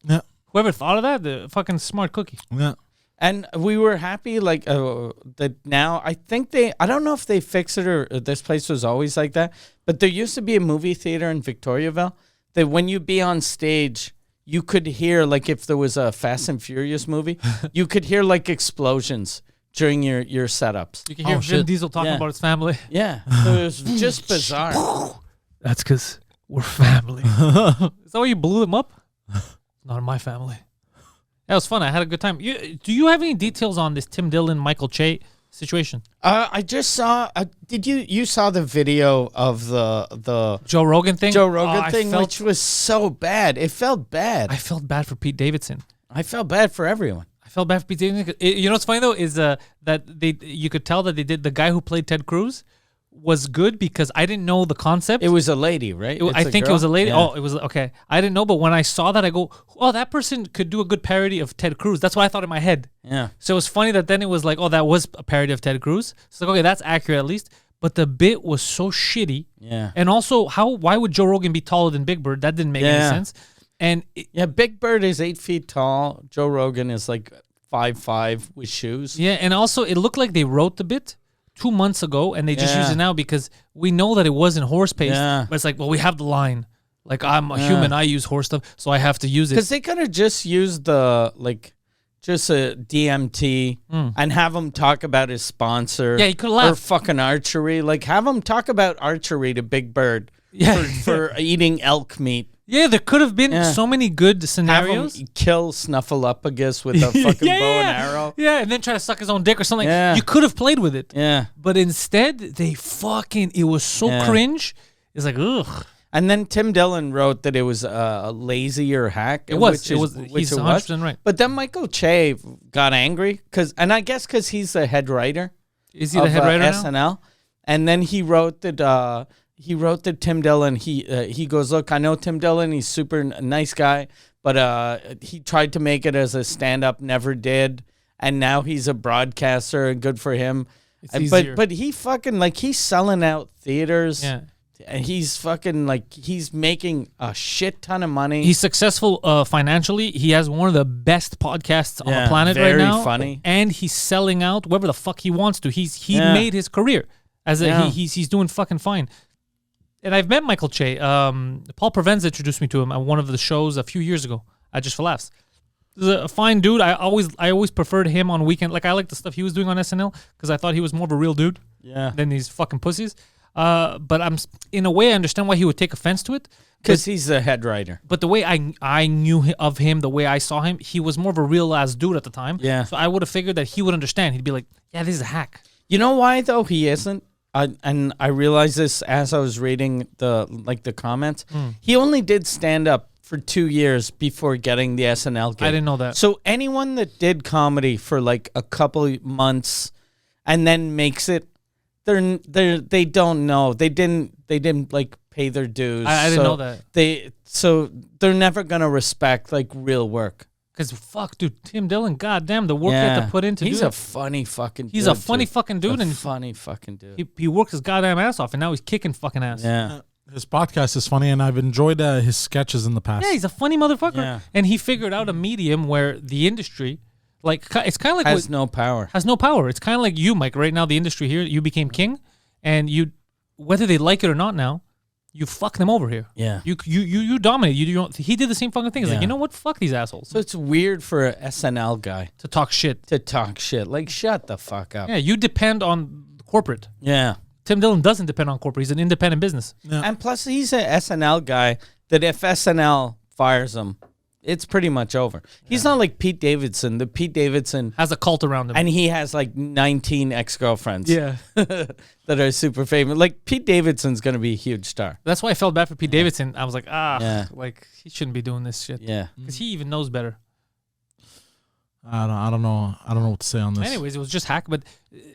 Yeah. Whoever thought of that, the fucking smart cookie. Yeah. And we were happy, like, that now, I don't know if they fixed it or this place was always like that, but there used to be a movie theater in Victoriaville that when you be on stage, you could hear, like, if there was a Fast and Furious movie, you could hear, like, explosions during your setups. You can hear Vin shit. Diesel talking Yeah. about his family. Yeah. So it was just bizarre. That's because we're family. Is that why you blew them up? Not in my family. That was fun. I had a good time. Do you have any details on this Tim Dillon, Michael Che situation? I just saw, you saw the video of the Joe Rogan thing? Joe Rogan I thing, felt- which was so bad. It felt bad. I felt bad for Pete Davidson. I felt bad for everyone. I felt bad for Pete Davidson. You know what's funny though is that you could tell that they did, the guy who played Ted Cruz was good because I didn't know the concept. It was a lady, right? I think it girl? was a lady. Yeah. Oh, it was okay. I didn't know, but when I saw that, I go, "Oh, that person could do a good parody of Ted Cruz." That's what I thought in my head. Yeah. So it was funny that then it was like, "Oh, that was a parody of Ted Cruz." So like, okay, that's accurate at least. But the bit was so shitty. Yeah. And also, why would Joe Rogan be taller than Big Bird? That didn't make any Yeah. sense. And Yeah, Big Bird is 8 feet tall. Joe Rogan is like 5'5" with shoes. yeah, and also it looked like they wrote the bit 2 months ago, and they just Yeah. use it now because we know that it wasn't horse paste. Yeah. But it's like, well, we have the line. Like, I'm a human, I use horse stuff, so I have to use it. Because they could have just used just a DMT and have him talk about his sponsor. Yeah, he coulda Or laughed. fucking archery. Like, have him talk about archery to Big Bird Yeah. for eating elk meat. Yeah, there could have been Yeah. so many good Have scenarios. him kill Snuffleupagus with a fucking bow and arrow. Yeah, and then try to suck his own dick or something. Yeah. You could have played with it. Yeah. But instead, it was so Yeah. cringe. It's like, ugh. And then Tim Dillon wrote that it was a lazy or hack. It was. Which It is- was. which He's it 100% was. right. But then Michael Che got angry because he's the head writer. Is he the head writer now? SNL? And then he wrote that. He wrote that Tim Dillon. He goes, look, I know Tim Dillon. He's super nice guy, but he tried to make it as a stand-up, never did, and now he's a broadcaster. And good for him. It's easier. But he fucking he's selling out theaters. Yeah. And he's fucking he's making a shit ton of money. He's successful financially. He has one of the best podcasts on Yeah, the planet right very now. funny. And he's selling out wherever the fuck he wants to. He Yeah. made his career as Yeah. he's doing fucking fine. And I've met Michael Che. Paul Provenza introduced me to him at one of the shows a few years ago at Just for Laughs. He's a fine dude. I always preferred him on Weekend. Like, I like the stuff he was doing on SNL because I thought he was more of a real dude Yeah. than these fucking pussies. But in a way, I understand why he would take offense to it. Because he's the head writer. But the way I knew of him, the way I saw him, he was more of a real ass dude at the time. Yeah. So I would have figured that he would understand. He'd be like, "Yeah, this is a hack." You know why though he isn't? And I realized this as I was reading the comments. He only did stand up for 2 years before getting the SNL gig. I didn't know that. So anyone that did comedy for like a couple months and then makes it, they don't know. They didn't like pay their dues. I didn't know that. So they're never gonna respect like real work. Because fuck, dude, Tim Dillon, goddamn, the work you have to put into he's do a that. funny fucking He's dude, a funny too. fucking dude, and funny fucking dude. he worked his goddamn ass off, and now he's kicking fucking ass. Yeah. His podcast is funny, and I've enjoyed his sketches in the past. Yeah, he's a funny motherfucker. Yeah. And he figured out a medium where the industry, like, it's kind of like Has no power. has no power. It's kind of like you, Mike. Right now, the industry here, you became king, and you, whether they like it or not now, you fuck them over here. Yeah. You dominate. You don't. He did the same fucking thing. He's like, Yeah. you know what? Fuck these assholes. So it's weird for a SNL guy To talk shit. to talk shit. Like, shut the fuck up. Yeah, you depend on corporate. Yeah. Tim Dillon doesn't depend on corporate. He's an independent business. Yeah. And plus, he's an SNL guy that if SNL fires him, it's pretty much over. He's not like Pete Davidson. The Pete Davidson Has a cult around him. and he has like 19 ex-girlfriends. yeah. That are super famous. Like Pete Davidson's gonna be a huge star. That's why I felt bad for Pete Davidson. I was like, Yeah. like he shouldn't be doing this shit. Yeah. Because he even knows better. I don't know. I don't know what to say on this. Anyways, it was just hack, but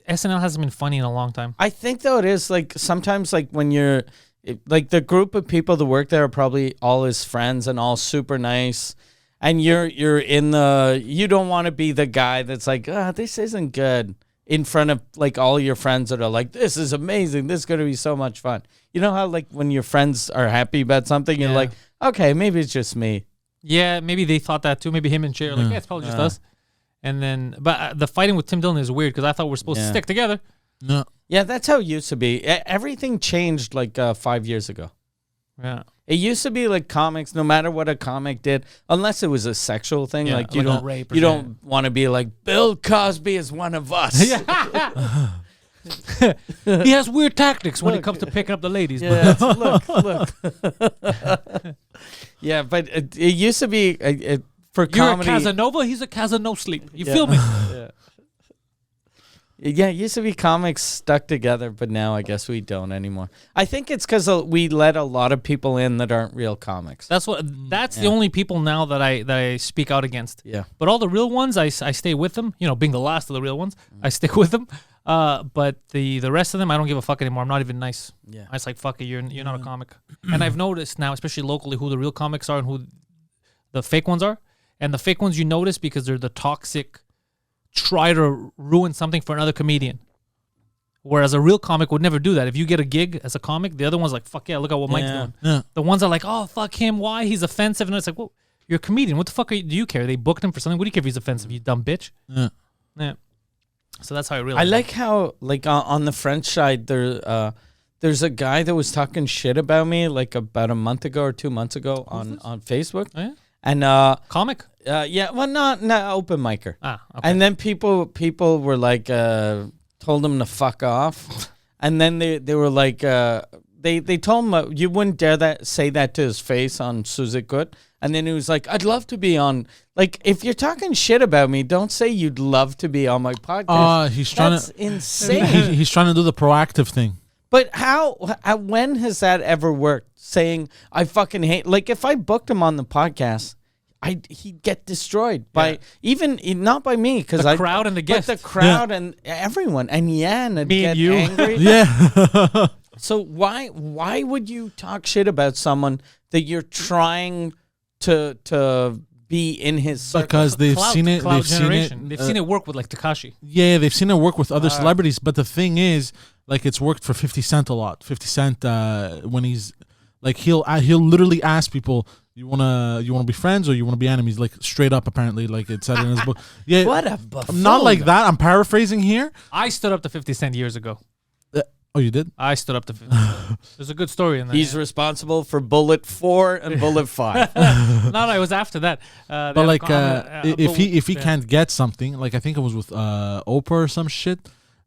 SNL hasn't been funny in a long time. I think though it is like sometimes like when you're like the group of people that work there are probably all his friends and all super nice, and you're in the you don't want to be the guy that's like this isn't good in front of like all your friends that are like this is amazing, this is going to be so much fun. You know how like when your friends are happy about something you're like okay maybe it's just me. Yeah, maybe they thought that too. Maybe him and Cher are like, yeah, it's probably just us. And then, but the fighting with Tim Dillon is weird because I thought we're supposed to stick together. No. Yeah, that's how it used to be. Everything changed like 5 years ago. Yeah. It used to be like comics, no matter what a comic did, unless it was a sexual thing, Yeah, like you like a don't rape or you don't want to be like Bill Cosby is one of us. He has weird tactics when it comes to picking up the ladies. Yeah, look. Yeah, but it used to be for You're comedy. a Casanova, he's a Casano sleep. You feel me? Yeah, it used to be comics stuck together, but now I guess we don't anymore. I think it's because we let a lot of people in that aren't real comics. That's the only people now that I speak out against. Yeah. But all the real ones, I stay with them. You know, being the last of the real ones, I stick with them. But the rest of them, I don't give a fuck anymore. I'm not even nice. Yeah. I just like, fuck it, you're not a comic. And I've noticed now, especially locally, who the real comics are and who the fake ones are. And the fake ones you notice because they're the toxic, try to ruin something for another comedian. Whereas a real comic would never do that. If you get a gig as a comic, the other one's like, fuck yeah, look at what Mike's doing. Yeah. The ones are like, oh, fuck him, why? He's offensive. And it's like, well, you're a comedian. What the fuck do you care? They booked him for something. What do you care if he's offensive, you dumb bitch? Yeah. Yeah. So that's how I realized. I like how, like, on the French side, there's a guy that was talking shit about me, like, about a month ago or 2 months ago on Facebook. Oh, yeah? And, Comic? yeah, well, not open micer. Ah, okay. And then people were like, told him to fuck off. And then they were like, they told him you wouldn't dare say that to his face on Sous Écoute. And then he was like, I'd love to be on, like, if you're talking shit about me, don't say you'd love to be on my podcast. He's trying That's to insane. he's trying to do the proactive thing. But when has that ever worked? Saying, I fucking hate, like, if I booked him on the podcast, he'd get destroyed by not by me because the crowd and the guests, but the crowd and everyone, and Yan would get you. angry. Yeah. So why would you talk shit about someone that you're trying to be in his circle? Because they've seen it. Cloud They've seen it. generation. They've seen it work with like Tekashi. Yeah, they've seen it work with other celebrities. But the thing is, like, it's worked for 50 Cent a lot. 50 Cent, when he's like, he'll literally ask people, you wanna be friends or you wanna be enemies? Like, straight up, apparently, like it said in his book. Yeah, What a buffoon. not like that. I'm paraphrasing here. I stood up to 50 Cent years ago. Oh, you did? I stood up to 50 Cent. There's a good story in there. He's responsible for Bullet 4 and Bullet 5. no, it was after that. But like, if he can't get something, like I think it was with Oprah or some shit,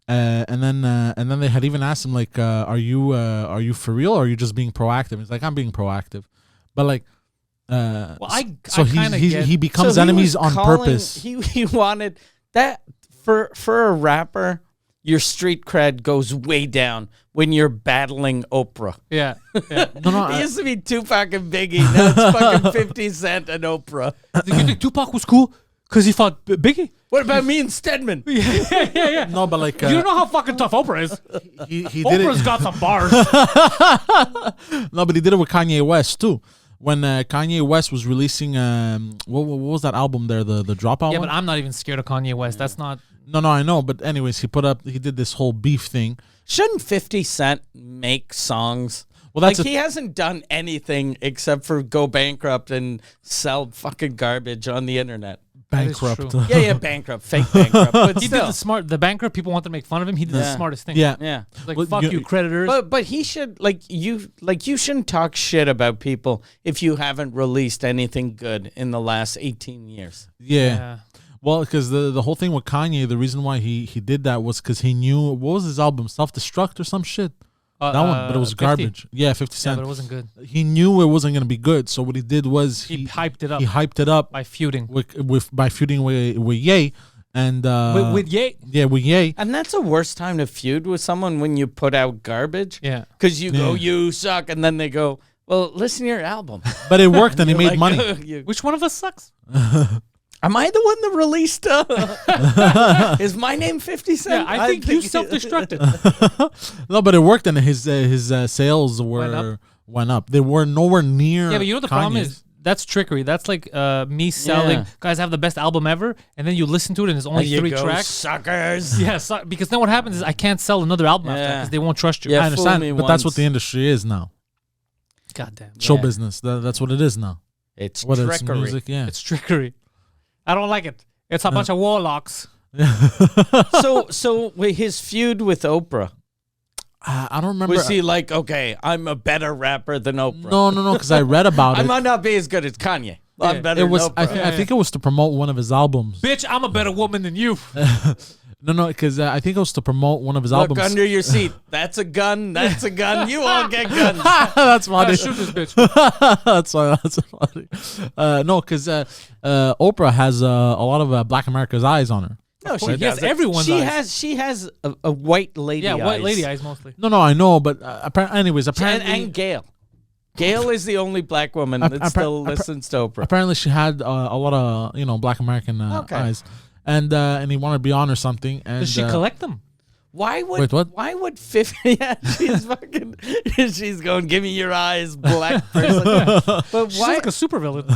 and then they had even asked him like, are you for real or are you just being proactive? He's like, I'm being proactive, but like, he becomes enemies on purpose. He wanted that for a rapper. Your street cred goes way down when you're battling Oprah. Yeah. No, It used to be Tupac and Biggie. Now it's fucking 50 Cent and Oprah. You think Tupac was cool because he fought Biggie? What about me and Stedman? Yeah. No, but like, You don't know how fucking tough Oprah is. he did Oprah's it. got some bars. No, but he did it with Kanye West too. When Kanye West was releasing, what was that album there? The Dropout Yeah, one? but I'm not even scared of Kanye West. That's not. No, I know. But anyways, he did this whole beef thing. Shouldn't 50 Cent make songs? Well, that's like he hasn't done anything except for go bankrupt and sell fucking garbage on the internet. bankrupt. true. Yeah, bankrupt, fake bankrupt. But He still. did the bankrupt. People want to make fun of him. He did the smartest thing. Yeah. Yeah. Like, Well, fuck you, creditors. But he should you shouldn't talk shit about people if you haven't released anything good in the last 18 years. Yeah. Well, because the whole thing with Kanye, the reason why he did that was because he knew, what was his album, Self Destruct or some shit? That one, but it was 50. garbage. Yeah, 50 Yeah, Cent. but it wasn't good. He knew it wasn't gonna be good, so what he did was He hyped it up He hyped it up by feuding by feuding with Ye, and with Ye. Yeah, with Ye. And that's the worst time to feud with someone when you put out garbage. Yeah. Because you go, Yeah. you suck, and then they go, well, listen to your album. But it worked, and he You're made like, money. you- Which one of us sucks? Am I the one that released? Is my name 50 Cent? Yeah, I think you self-destructed. No, but it worked, and his sales went up. They were nowhere near. Yeah, but you know the problem Kanye's. is that's trickery. That's like me selling. Yeah. Guys have the best album ever, and then you listen to it and it's only And you 3 go, tracks. suckers. Yeah, because then what happens is I can't sell another album after that Yeah. because they won't trust you. Yeah, I understand, fool me but that's what once. the industry is now. God damn. Show Yeah. business. That's what it is now. It's Whether trickery. it's music, yeah. It's trickery. I don't like it. It's a bunch of warlocks. So with his feud with Oprah, I don't remember. was he like, okay, I'm a better rapper than Oprah? No, because I read about I it. might not be as good as Kanye. Yeah. I'm better It was. than Oprah. I think it was to promote one of his albums. Bitch, I'm a better woman than you. No, because I think it was to promote one of his Look albums. under your seat. That's a gun. That's a gun. You all get guns. That's funny. Shoot this bitch. That's funny. No, because Oprah has a lot of Black America's eyes on her. No, she Yes, doesn't. everyone's She eyes. has. She has a white lady. Yeah, white eyes. lady eyes mostly. No, I know, but anyways, And, apparently, and Gail. Gail is the only black woman that still listens to Oprah. apparently she had a lot of Black American Okay. eyes, and he wanted to be on or something. And Does she collect them? Why would Wait, what? Why would 50? Yeah, she's fucking. She's going. Give me your eyes, black person. But She's why? like a supervillain.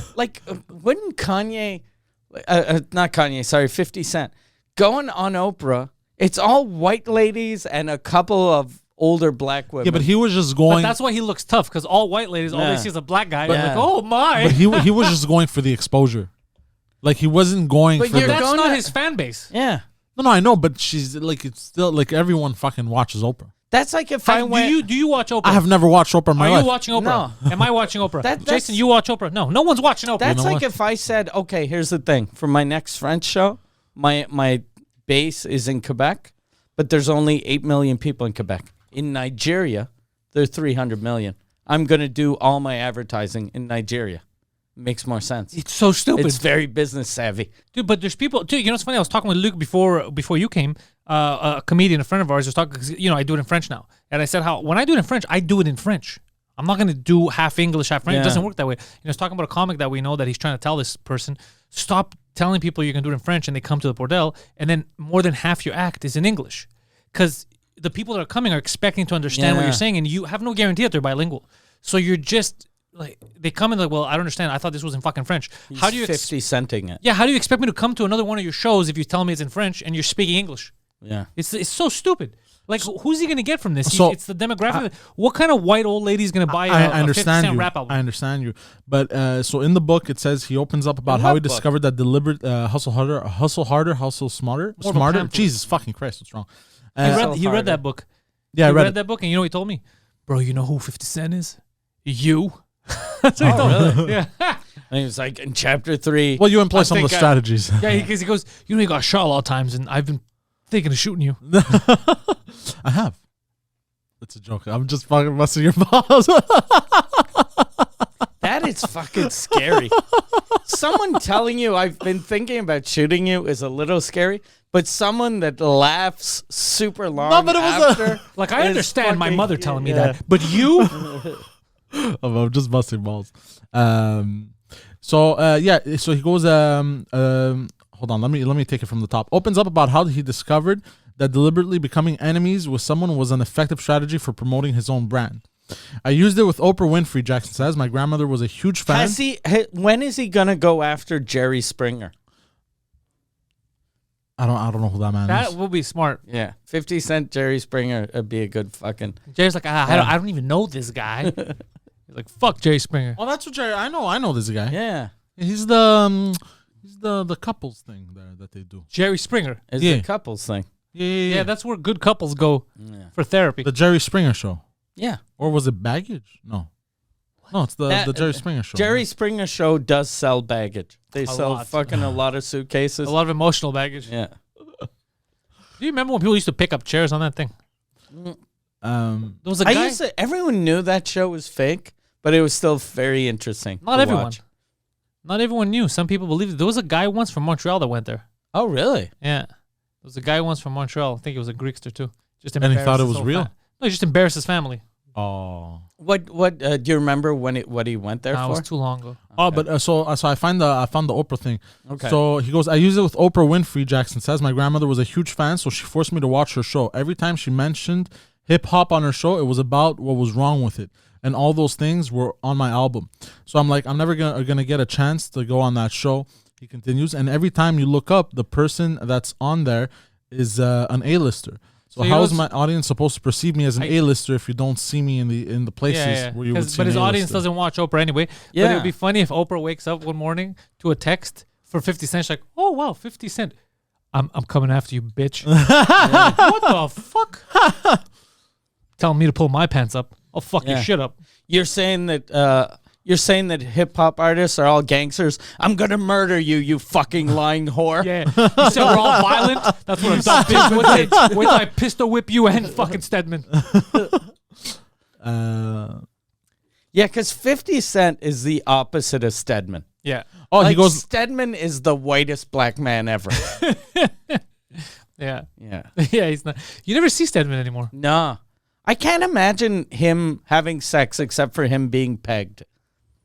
Wouldn't Kanye? Not Kanye. Sorry, 50 Cent. Going on Oprah. It's all white ladies and a couple of older black women. Yeah, but he was just But going. that's why he looks tough, because all white ladies, all Yeah. they see is a black guy. But- They're like, oh my. But he was just going for the exposure. Like he wasn't going But for you're the. That's going not to- his fan base. Yeah, No, I know, but she's like it's still like everyone fucking watches Oprah. that's like if I went. Do you watch Oprah? I have never watched Oprah in my Are life. you watching Oprah? No. Am I watching Oprah? That's- Jason, you watch Oprah? No, no one's watching Oprah. That's know like what? if I said, okay, here's the thing. For my next French show, my base is in Quebec, but there's only 8 million people in Quebec. In Nigeria, there's 300 million. I'm going to do all my advertising in Nigeria. Makes more sense. It's so stupid. It's very business savvy. Dude, but there's people. Dude, you know what's funny? I was talking with Luke before you came. A comedian, a friend of ours, was talking. 'Cause, I do it in French now, and I said how when I do it in French, I do it in French. I'm not gonna do half English, half French. It Yeah. doesn't work that way. I was talking about a comic that we know that he's trying to tell this person, stop telling people you can do it in French, and they come to the bordel, and then more than half your act is in English, because the people that are coming are expecting to understand what Yeah. you're saying, and you have no guarantee that they're bilingual. So you're just like they come in like, well, I don't understand. I thought this was in fucking French. How do you 50 centing it? Yeah, how do you expect me to come to another one of your shows if you tell me it's in French and you're speaking English? Yeah. It's so stupid. Like, who's he gonna get from this? So, It's the demographic. What kind of white old lady is gonna buy I a 50 understand Cent you. rap album? I understand you. But so in the book, it says he opens up about In how what he book? discovered that deliberate hustle harder, hustle smarter. More of a pamphlet. Jesus fucking Christ, what's wrong? He read that book. Yeah, I he read read it. that book, and you know what he told me? Bro, you know who 50 Cent is? You. That's what he told me. Yeah. And he was like, in chapter 3. Well, you employ I some of the think strategies. Yeah, because he goes, you know, you got shot a lot of times, and I've been thinking of shooting you. I have. That's a joke. I'm just fucking busting your balls. That is fucking scary. Someone telling you I've been thinking about shooting you is a little scary, but someone that laughs super long but it was after. Like, I is understand my fucking- mother telling me yeah. that, but you? I'm just busting balls. So he goes. Hold on. Let me take it from the top. Opens up about how he discovered that deliberately becoming enemies with someone was an effective strategy for promoting his own brand. I used it with Oprah Winfrey. Jackson says my grandmother was a huge fan. When is he gonna go after Jerry Springer? I don't know who that man That is. will be smart. Yeah, 50 Cent Jerry Springer would be a good fucking. Jerry's like, I don't even know this guy. He's like, fuck Jerry Springer. Oh, that's what Jerry. I know this guy. Yeah, He's the couples thing there that they do. Jerry Springer. it's Yeah. a couples thing. Yeah, that's where good couples go for therapy. the Jerry Springer show. Yeah, Or was it baggage? No, it's the Jerry Springer show. Jerry Springer show does sell baggage. They sell lot. fucking a lot of suitcases. A lot of emotional baggage. Yeah. Do you remember when people used to pick up chairs on that thing? There was a guy. Everyone knew that show was fake, but it was still very interesting. Not to everyone. watch. Not everyone knew. Some people believed it. There was a guy once from Montreal that went there. Oh, really? Yeah. There was a guy once from Montreal. I think it was a Greekster too. Just And he thought it was real? No, he just embarrassed his family. Oh. What do you remember what he went there Nah, it for? was too long ago. Oh, but so I found the Oprah thing. Okay. So he goes, I use it with Oprah Winfrey. Jackson says my grandmother was a huge fan, so she forced me to watch her show. Every time she mentioned hip hop on her show, it was about what was wrong with it, and all those things were on my album. So I'm like, I'm never gonna get a chance to go on that show. He continues, and every time you look up, the person that's on there is an A-lister. So how is my audience supposed to perceive me as an A-lister if you don't see me in the places where you would see But his an audience A-lister? doesn't watch Oprah anyway. Yeah. But it would be funny if Oprah wakes up one morning to a text for 50 Cent. She's like, oh, wow, 50 Cent. I'm coming after you, bitch. What the fuck? Telling me to pull my pants up. I'll fuck your shit up. You're saying that hip hop artists are all gangsters. I'm gonna murder you, you fucking lying whore. Yeah. You said we're all violent? That's what a dumb bitch would say. Wait till I pistol whip you and fucking Stedman. Yeah, because 50 Cent is the opposite of Stedman. Yeah. Oh, Like, he goes, Stedman is the whitest black man ever. Yeah. Yeah. Yeah, he's not. You never see Stedman anymore. No. I can't imagine him having sex except for him being pegged.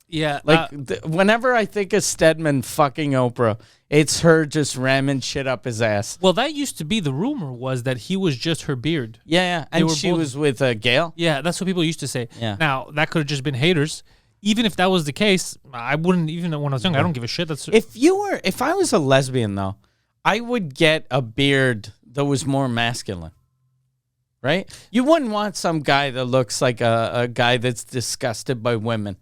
Yeah. Like, whenever I think of Stedman fucking Oprah, it's her just ramming shit up his ass. well, that used to be the rumor was that he was just her beard. Yeah. And were she both- was with Gail. Yeah, that's what people used to say. Yeah. Now, that could have just been haters. Even if that was the case, I wouldn't, even when I was young, I don't give a shit. That's If I was a lesbian, though, I would get a beard that was more masculine. Right? You wouldn't want some guy that looks like a guy that's disgusted by women.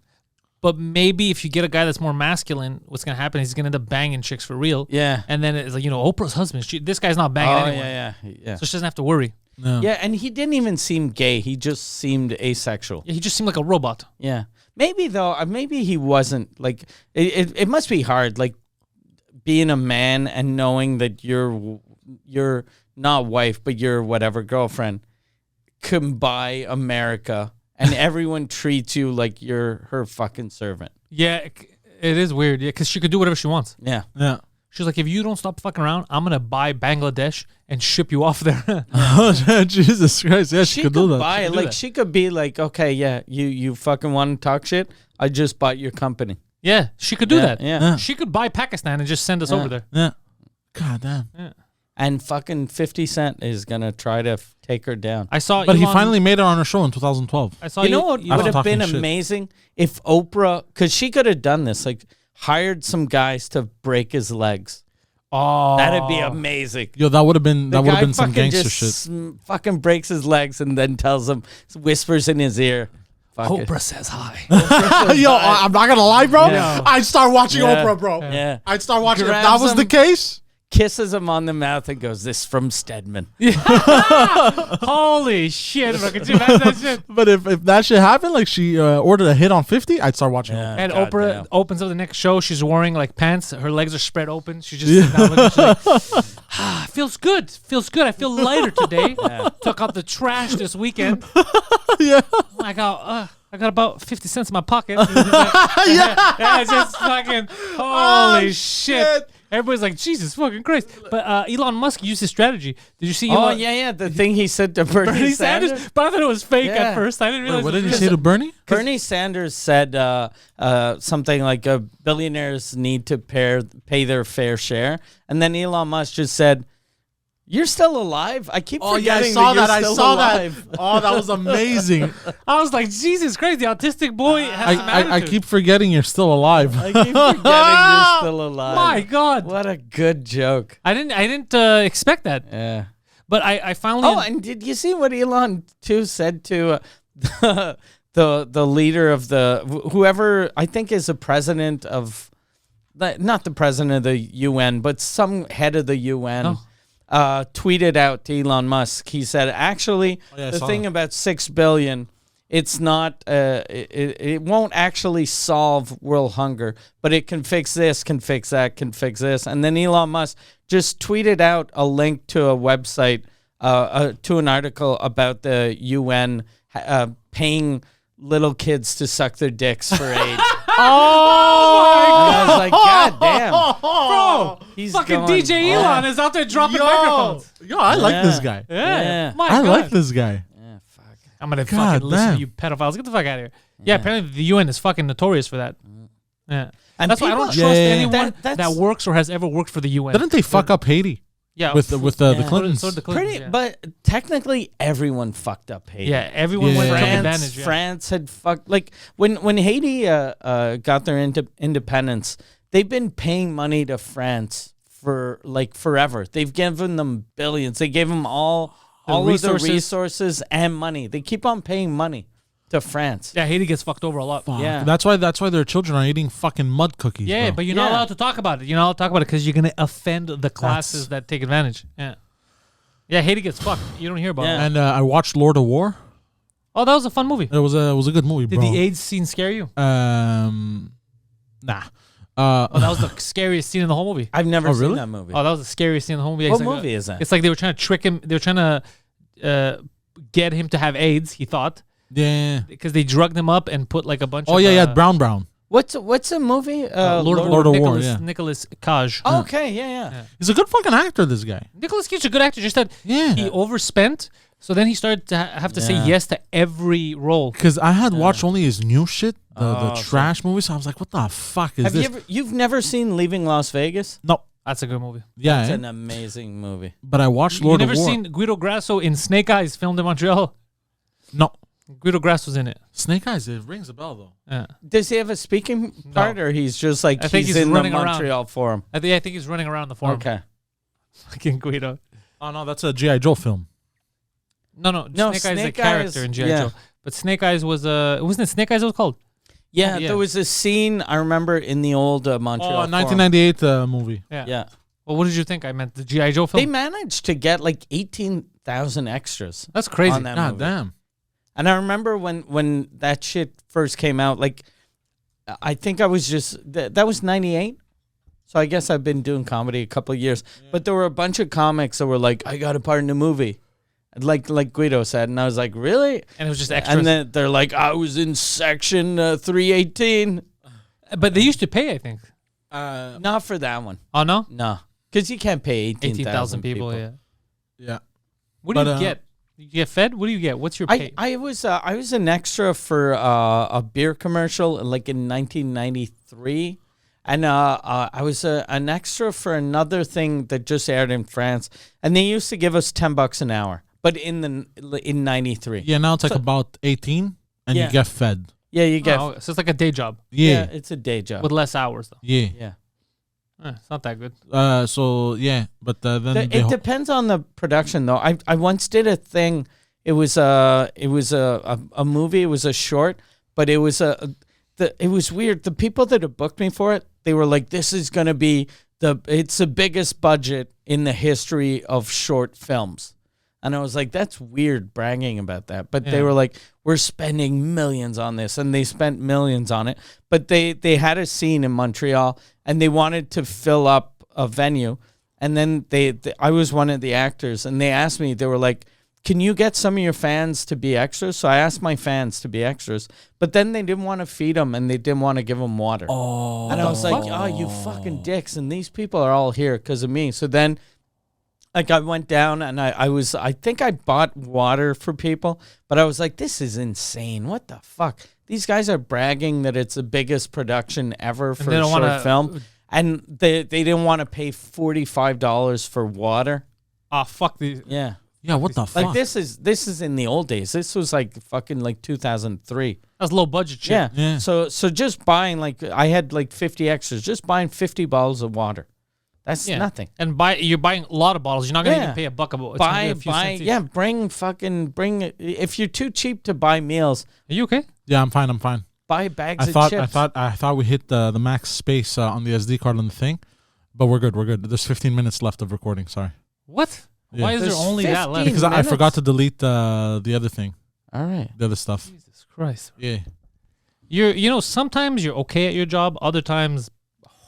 But maybe if you get a guy that's more masculine, what's going to happen is he's going to end up banging chicks for real. Yeah. And then it's like, Oprah's husband, this guy's not banging anyone. yeah. So she doesn't have to worry. Yeah, and he didn't even seem gay. He just seemed asexual. Yeah, he just seemed like a robot. Yeah. Maybe, though, maybe he wasn't. Like, it must be hard, like, being a man and knowing that you're not wife, but your whatever girlfriend can buy America and everyone treats you like you're her fucking servant. Yeah, it is weird. Yeah, because she could do whatever she wants. Yeah. yeah. She's like, if you don't stop fucking around, I'm going to buy Bangladesh and ship you off there. Oh, Jesus Christ. Yeah, she could do that. buy it. Like, she could be like, okay, yeah, you fucking want to talk shit? I just bought your company. Yeah, she could do that. Yeah. She could buy Pakistan and just send us over there. Yeah. God damn. Yeah. And fucking 50 Cent is going to try to take her down. I saw But he Elon- finally made it on her show in 2012. I saw You know what Elon- would have talking been shit. amazing if Oprah, because she could have done this, like hired some guys to break his legs. Oh, That'd be amazing. Yo, that would have been The guy some fucking gangster just shit. fucking breaks his legs and then tells him, whispers in his ear. Fuck it. Oprah says hi. Yo, I'm not gonna lie, bro. Yeah. I'd start watching Yeah. Oprah, bro. Yeah. I'd start watching. If Grabs that was the him. case, Kisses him on the mouth and goes, "This from Stedman." Holy shit, bro. Could you imagine that shit? but if that shit happened, like she ordered a hit on 50, I'd start watching. Yeah. And God Oprah damn. opens up the next show. She's wearing like pants. Her legs are spread open. She's just sitting down looking. She's like, feels good. Feels good. I feel lighter today. Took out the trash this weekend. Yeah. I got about 50 cents in my pocket. Yeah, just fucking holy shit. Everybody's like, Jesus fucking Christ. But Elon Musk used his strategy. Did you see Oh Elon? yeah, the thing he said to Bernie, Bernie Sanders. Sanders? But I thought it was fake Yeah. at first. I didn't realize. What it did he was say to Bernie? Bernie Sanders said something like billionaires need to pay their fair share, and then Elon Musk just said, "You're still alive." I keep Oh yeah, I forgetting saw that. that. You're I still saw alive. that. Oh, that was amazing. I was like, Jesus Christ, the autistic boy has some I attitude. keep forgetting you're still alive. I keep forgetting you're still alive. My God. What a good joke. I didn't expect that. Yeah. But I finally. Oh, and did you see what Elon too said to the leader of whoever I think is the president of, not the president of the UN, but some head of the UN, tweeted out to Elon Musk. He said, actually, yeah, I the saw thing that. about 6 billion, it's not, it won't actually solve world hunger, but it can fix this, can fix that, can fix this. And then Elon Musk just tweeted out a link to a website to an article about the UN paying little kids to suck their dicks for AIDS. Oh, And I was like, God damn. bro! He's Fucking going- DJ Elon is out there dropping microphones. Yo, I like this guy. Yeah. My I God. like this guy. Yeah, fuck. I'm gonna God fucking listen damn. to you pedophiles. Get the fuck out of here. Yeah, apparently the UN is fucking notorious for that. Yeah. And That's why I don't people- trust Yeah. anyone That's- that works or has ever worked for the UN. Didn't they fuck up Haiti Yeah. with the Yeah. Clintons? So did the Clintons, Pretty, yeah. but technically everyone fucked up Haiti. Yeah, everyone Yeah. went and took France, advantage. Yeah. France had fucked like when Haiti got their independence, they've been paying money to France for like forever. They've given them billions. They gave them all of the resources and money. They keep on paying money to France. Yeah, Haiti gets fucked over a lot. Fuck. Yeah. That's why their children are eating fucking mud cookies. Yeah, bro. but you're not Yeah. allowed to talk about it. You're not allowed to talk about it because you're gonna offend the classes that take advantage. Yeah. Yeah, Haiti gets fucked. You don't hear about Yeah. it. And I watched Lord of War. Oh, that was a fun movie. It was a good movie, Did bro. the AIDS scene scare you? Nah. Oh, that was the scariest scene in the whole movie. I've never Oh, seen really? that movie. Oh, that was the scariest scene in the whole movie. What It's like, movie is that? It's like they were trying to trick him. They were trying to get him to have AIDS. He thought Yeah. because they drugged him up and put like a bunch. Oh of, yeah, Brown. What's a movie? Lord of Lord of War, Nicholas, yeah. Nicholas Cage. Oh, okay, yeah. He's a good fucking actor. This guy. Nicholas Cage is a good actor. Just that Yeah. he overspent. So then he started to have to say Yeah. yes to every role. Because I had watched only his new shit, the Oh, trash movies. So I was like, what the fuck is Have this? you've never seen Leaving Las Vegas? No. That's a good movie. Yeah. It's eh? an amazing movie. But I watched You Lord never of War. seen Guido Grasso in Snake Eyes filmed in Montreal? No. Guido Grasso's in it. Snake Eyes. It rings a bell though. Yeah. Does he have a speaking part, or he's just like I think he's he's in the running around. Montreal Forum? I think he's running around the forum. Okay. Fucking Guido. Oh no, that's a G.I. Joe film. No, No, Snake Eyes is a Snake character Eyes- in G.I. yeah. Joe. But Snake Eyes was wasn't it Snake Eyes it was called? Yeah, Yeah. there was a scene I remember in the old Montreal. Oh, Forum. 1998 movie. Yeah, Well, what did you think? I meant the G.I. Joe film. they managed to get like 18,000 extras That's crazy. on that God movie. damn. And I remember when that shit first came out, like I think I was just that was 98. So I guess I've been doing comedy a couple of years. But there were a bunch of comics that were like, I got a part in the movie. Like Guido said, and I was like, really? And it was just extras. And then they're like, I was in section 318. But they used to pay, I think. Not for that one. Oh no, No. Because you can't pay 18,000 18,000 people. Yeah. Yeah. What do But, you get? You get fed? What do you get? What's your pay? I was an extra for a beer commercial like in 1993, and I was an extra for another thing that just aired in France, and they used to give us $10 an hour, but in '93. Yeah, now it's like about 18 and Yeah. you get fed. Yeah, you get Oh, so it's like a day job Yeah. it's a day job. with less hours though. Yeah. Yeah, It's not that good. So yeah, but then they it depends on the production though. I once did a thing. It was a movie. It was a short, but it was it was weird. The people that had booked me for it, they were like, "This is gonna be it's the biggest budget in the history of short films," and I was like, "That's weird bragging about that." But they Yeah. were like, "We're spending millions on this," and they spent millions on it. But they had a scene in Montreal, and they wanted to fill up a venue, and then I was one of the actors, and they asked me, they were like, can you get some of your fans to be extras? So I asked my fans to be extras, but then they didn't want to feed them and they didn't want to give them water. Oh, and I was like, oh, you fucking dicks. And these people are all here because of me. So then like I went down and I think I bought water for people, but I was like, this is insane. What the fuck? These guys are bragging that it's the biggest production ever for they a don't short wanna- film. And they didn't want to pay $45 for water. Ah, fuck these. Yeah. Yeah, what the fuck? Like this is in the old days. This was like fucking like 2003. That's low budget shit. Yeah. Yeah. So just buying like I had like 50 extras. Just buying 50 bottles of water. That's Yeah. nothing. And you're buying a lot of bottles. You're not gonna Yeah. even pay a buck a bottle. It's gonna be a few cents each. Yeah. Bring. If you're too cheap to buy meals, Are you okay? Yeah, I'm fine. buy bags I of chips. thought we hit the max space on the SD card on the thing, but we're good. There's 15 minutes left of recording. Sorry, What? Yeah. Why is there There's only that 15 left? because I minutes? forgot to delete the other thing, All right. the other stuff. Jesus Christ. Yeah, Sometimes you're okay at your job. Other times,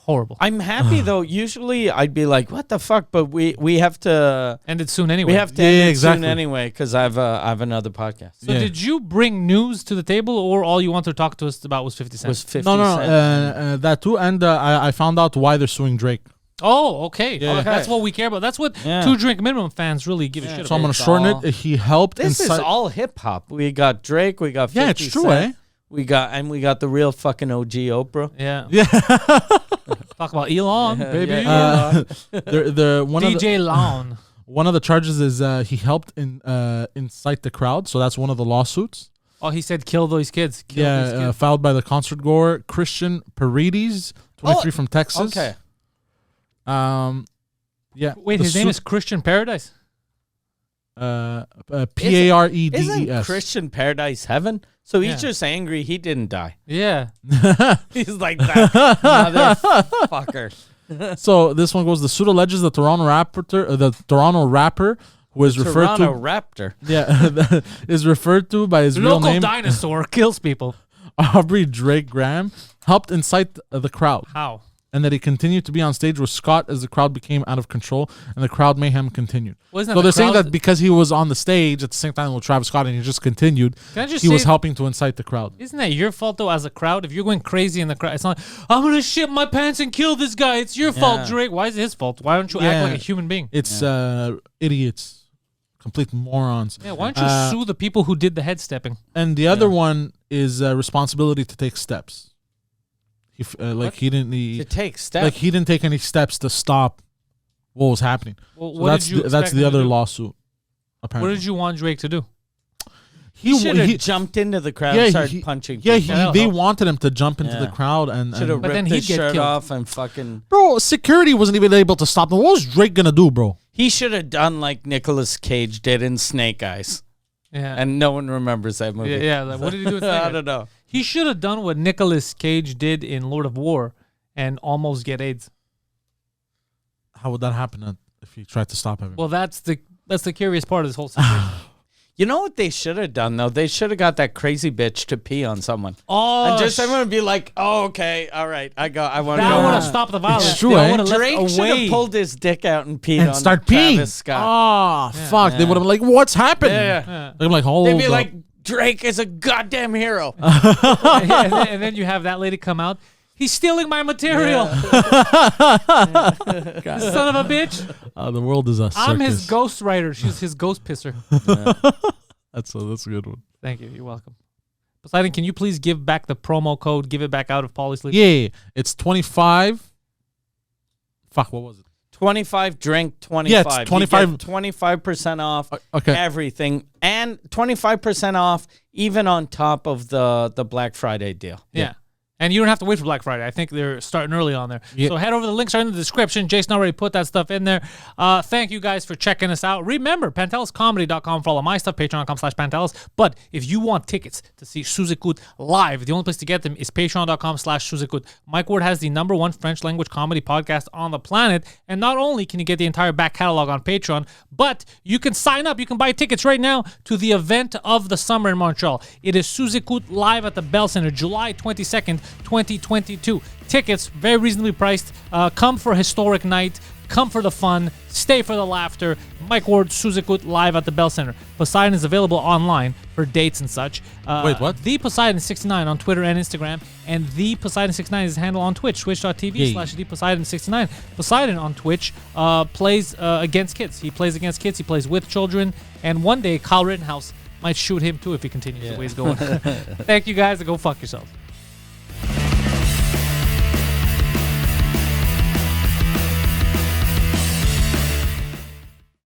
Horrible. I'm happy though. Usually I'd be like, "What the fuck?" But we have to Ended soon anyway. we have to Yeah, end it exactly. soon anyway because I have another podcast. So Yeah. did you bring news to the table, or all you wanted to talk to us about was 50 It Cent? was 50 No, Cent. that too, and I found out why they're suing Drake. Oh, okay. Yeah. That's what we care about. That's what Yeah. 2 Drink Minimum fans really give a shit So I'm about. gonna It's shorten all- it. He helped. This is incite- all hip hop. We got Drake. We got 50 Yeah, it's true, Cent. eh? We got the real fucking OG Oprah. Yeah. Yeah. Talk about Elon, baby. Yeah. the one of the, DJ Lon. one of the charges is he helped incite the crowd. So that's one of the lawsuits. Oh, he said kill those kids. Kill these kids. Filed by the concert goer Christian Paredes, 23 from Texas. Okay. Yeah. Wait, the his name is Christian Paradise? Paredes. Isn't Christian Paradise heaven? So he's Yeah. just angry he didn't die. Yeah. He's like that motherfucker. So this one goes. The suit alleges the Toronto rapper who is referred Toronto to. Raptor. Yeah, is referred to by his real Local name, dinosaur kills people. Aubrey Drake Graham, helped incite the crowd, How? and that he continued to be on stage with Scott as the crowd became out of control and the crowd mayhem continued. Wasn't that So the they're saying crowd- that because he was on the stage at the same time with Travis Scott and he just continued, Can I just he was say- helping to incite the crowd. Isn't that your fault though, as a crowd? If you're going crazy in the crowd, it's not like, I'm gonna shit my pants and kill this guy. It's your fault, Drake. Why is it his fault? Why don't you Yeah. act like a human being? It's idiots, complete morons. Yeah, why don't you sue the people who did the head stepping? And the other one is responsibility to take steps. He didn't. To take steps. Like he didn't take any steps to stop what was happening. Well, So what that's did you that's expect the him to other do? lawsuit. What Apparently, did you want Drake to do? he should have jumped into the crowd and started punching Yeah, people. they wanted him to jump into the Yeah. crowd and Should have But then ripped he'd his get shirt killed. off and fucking... bro, security wasn't even able to stop him. What was Drake gonna do, bro? He should have done like Nicolas Cage did in Snake Eyes. Yeah. And no one remembers that movie. yeah, like, what did he do with I that? don't know. He should have done what Nicolas Cage did in Lord of War and almost get AIDS. How would that happen if he tried to stop him? Well, that's the curious part of this whole situation. You know what they should have done, though? They should have got that crazy bitch to pee on someone. Oh, And just everyone be like, oh, okay, all right, I want to that go. would have stopped the violence. It's true, They eh? would've left Drake should away. have pulled his dick out and peed and on start Travis peeing. Scott. Fuck! They would have been like, "What's happening?" Yeah. They'd be like, "Hold They'd be up." like, Drake is a goddamn hero. and then you have that lady come out. He's stealing my material. Son of a bitch. The world is a circus. I'm his ghost writer. She's his ghost pisser. That's a good one. Thank you. You're welcome. Poseidon, can you please give back the promo code? Give it back out of Polysleep. Yeah, it's 25. Fuck, what was it? 25 drink 25. Yeah, it's 25. 25% off Okay. everything. And 25% off even on top of the Black Friday deal. Yeah. And you don't have to wait for Black Friday. I think they're starting early on there. Yeah. So head over. The links are in the description. Jason already put that stuff in there. Thank you guys for checking us out. Remember, PantelisComedy.com for all of my stuff, Patreon.com/Pantelis. But if you want tickets to see Sous Écoute live, the only place to get them is Patreon.com/Sous Écoute. Mike Ward has the #1 French language comedy podcast on the planet. And not only can you get the entire back catalog on Patreon, but you can sign up. You can buy tickets right now to the event of the summer in Montreal. It is Sous Écoute live at the Bell Center, July 22nd. 2022. Tickets very reasonably priced. Come for a historic night. Come for the fun. Stay for the laughter. Mike Ward, Sous Écoute live at the Bell Center. Poseidon is available online for dates and such. Wait, what? The Poseidon69 on Twitter and Instagram, and the Poseidon69 is his handle on Twitch, twitch.tv/the Poseidon69. Poseidon on Twitch plays against kids. He plays against kids. He plays with children, and one day Kyle Rittenhouse might shoot him too if he continues the way he's going. Thank you guys, and go fuck yourselves.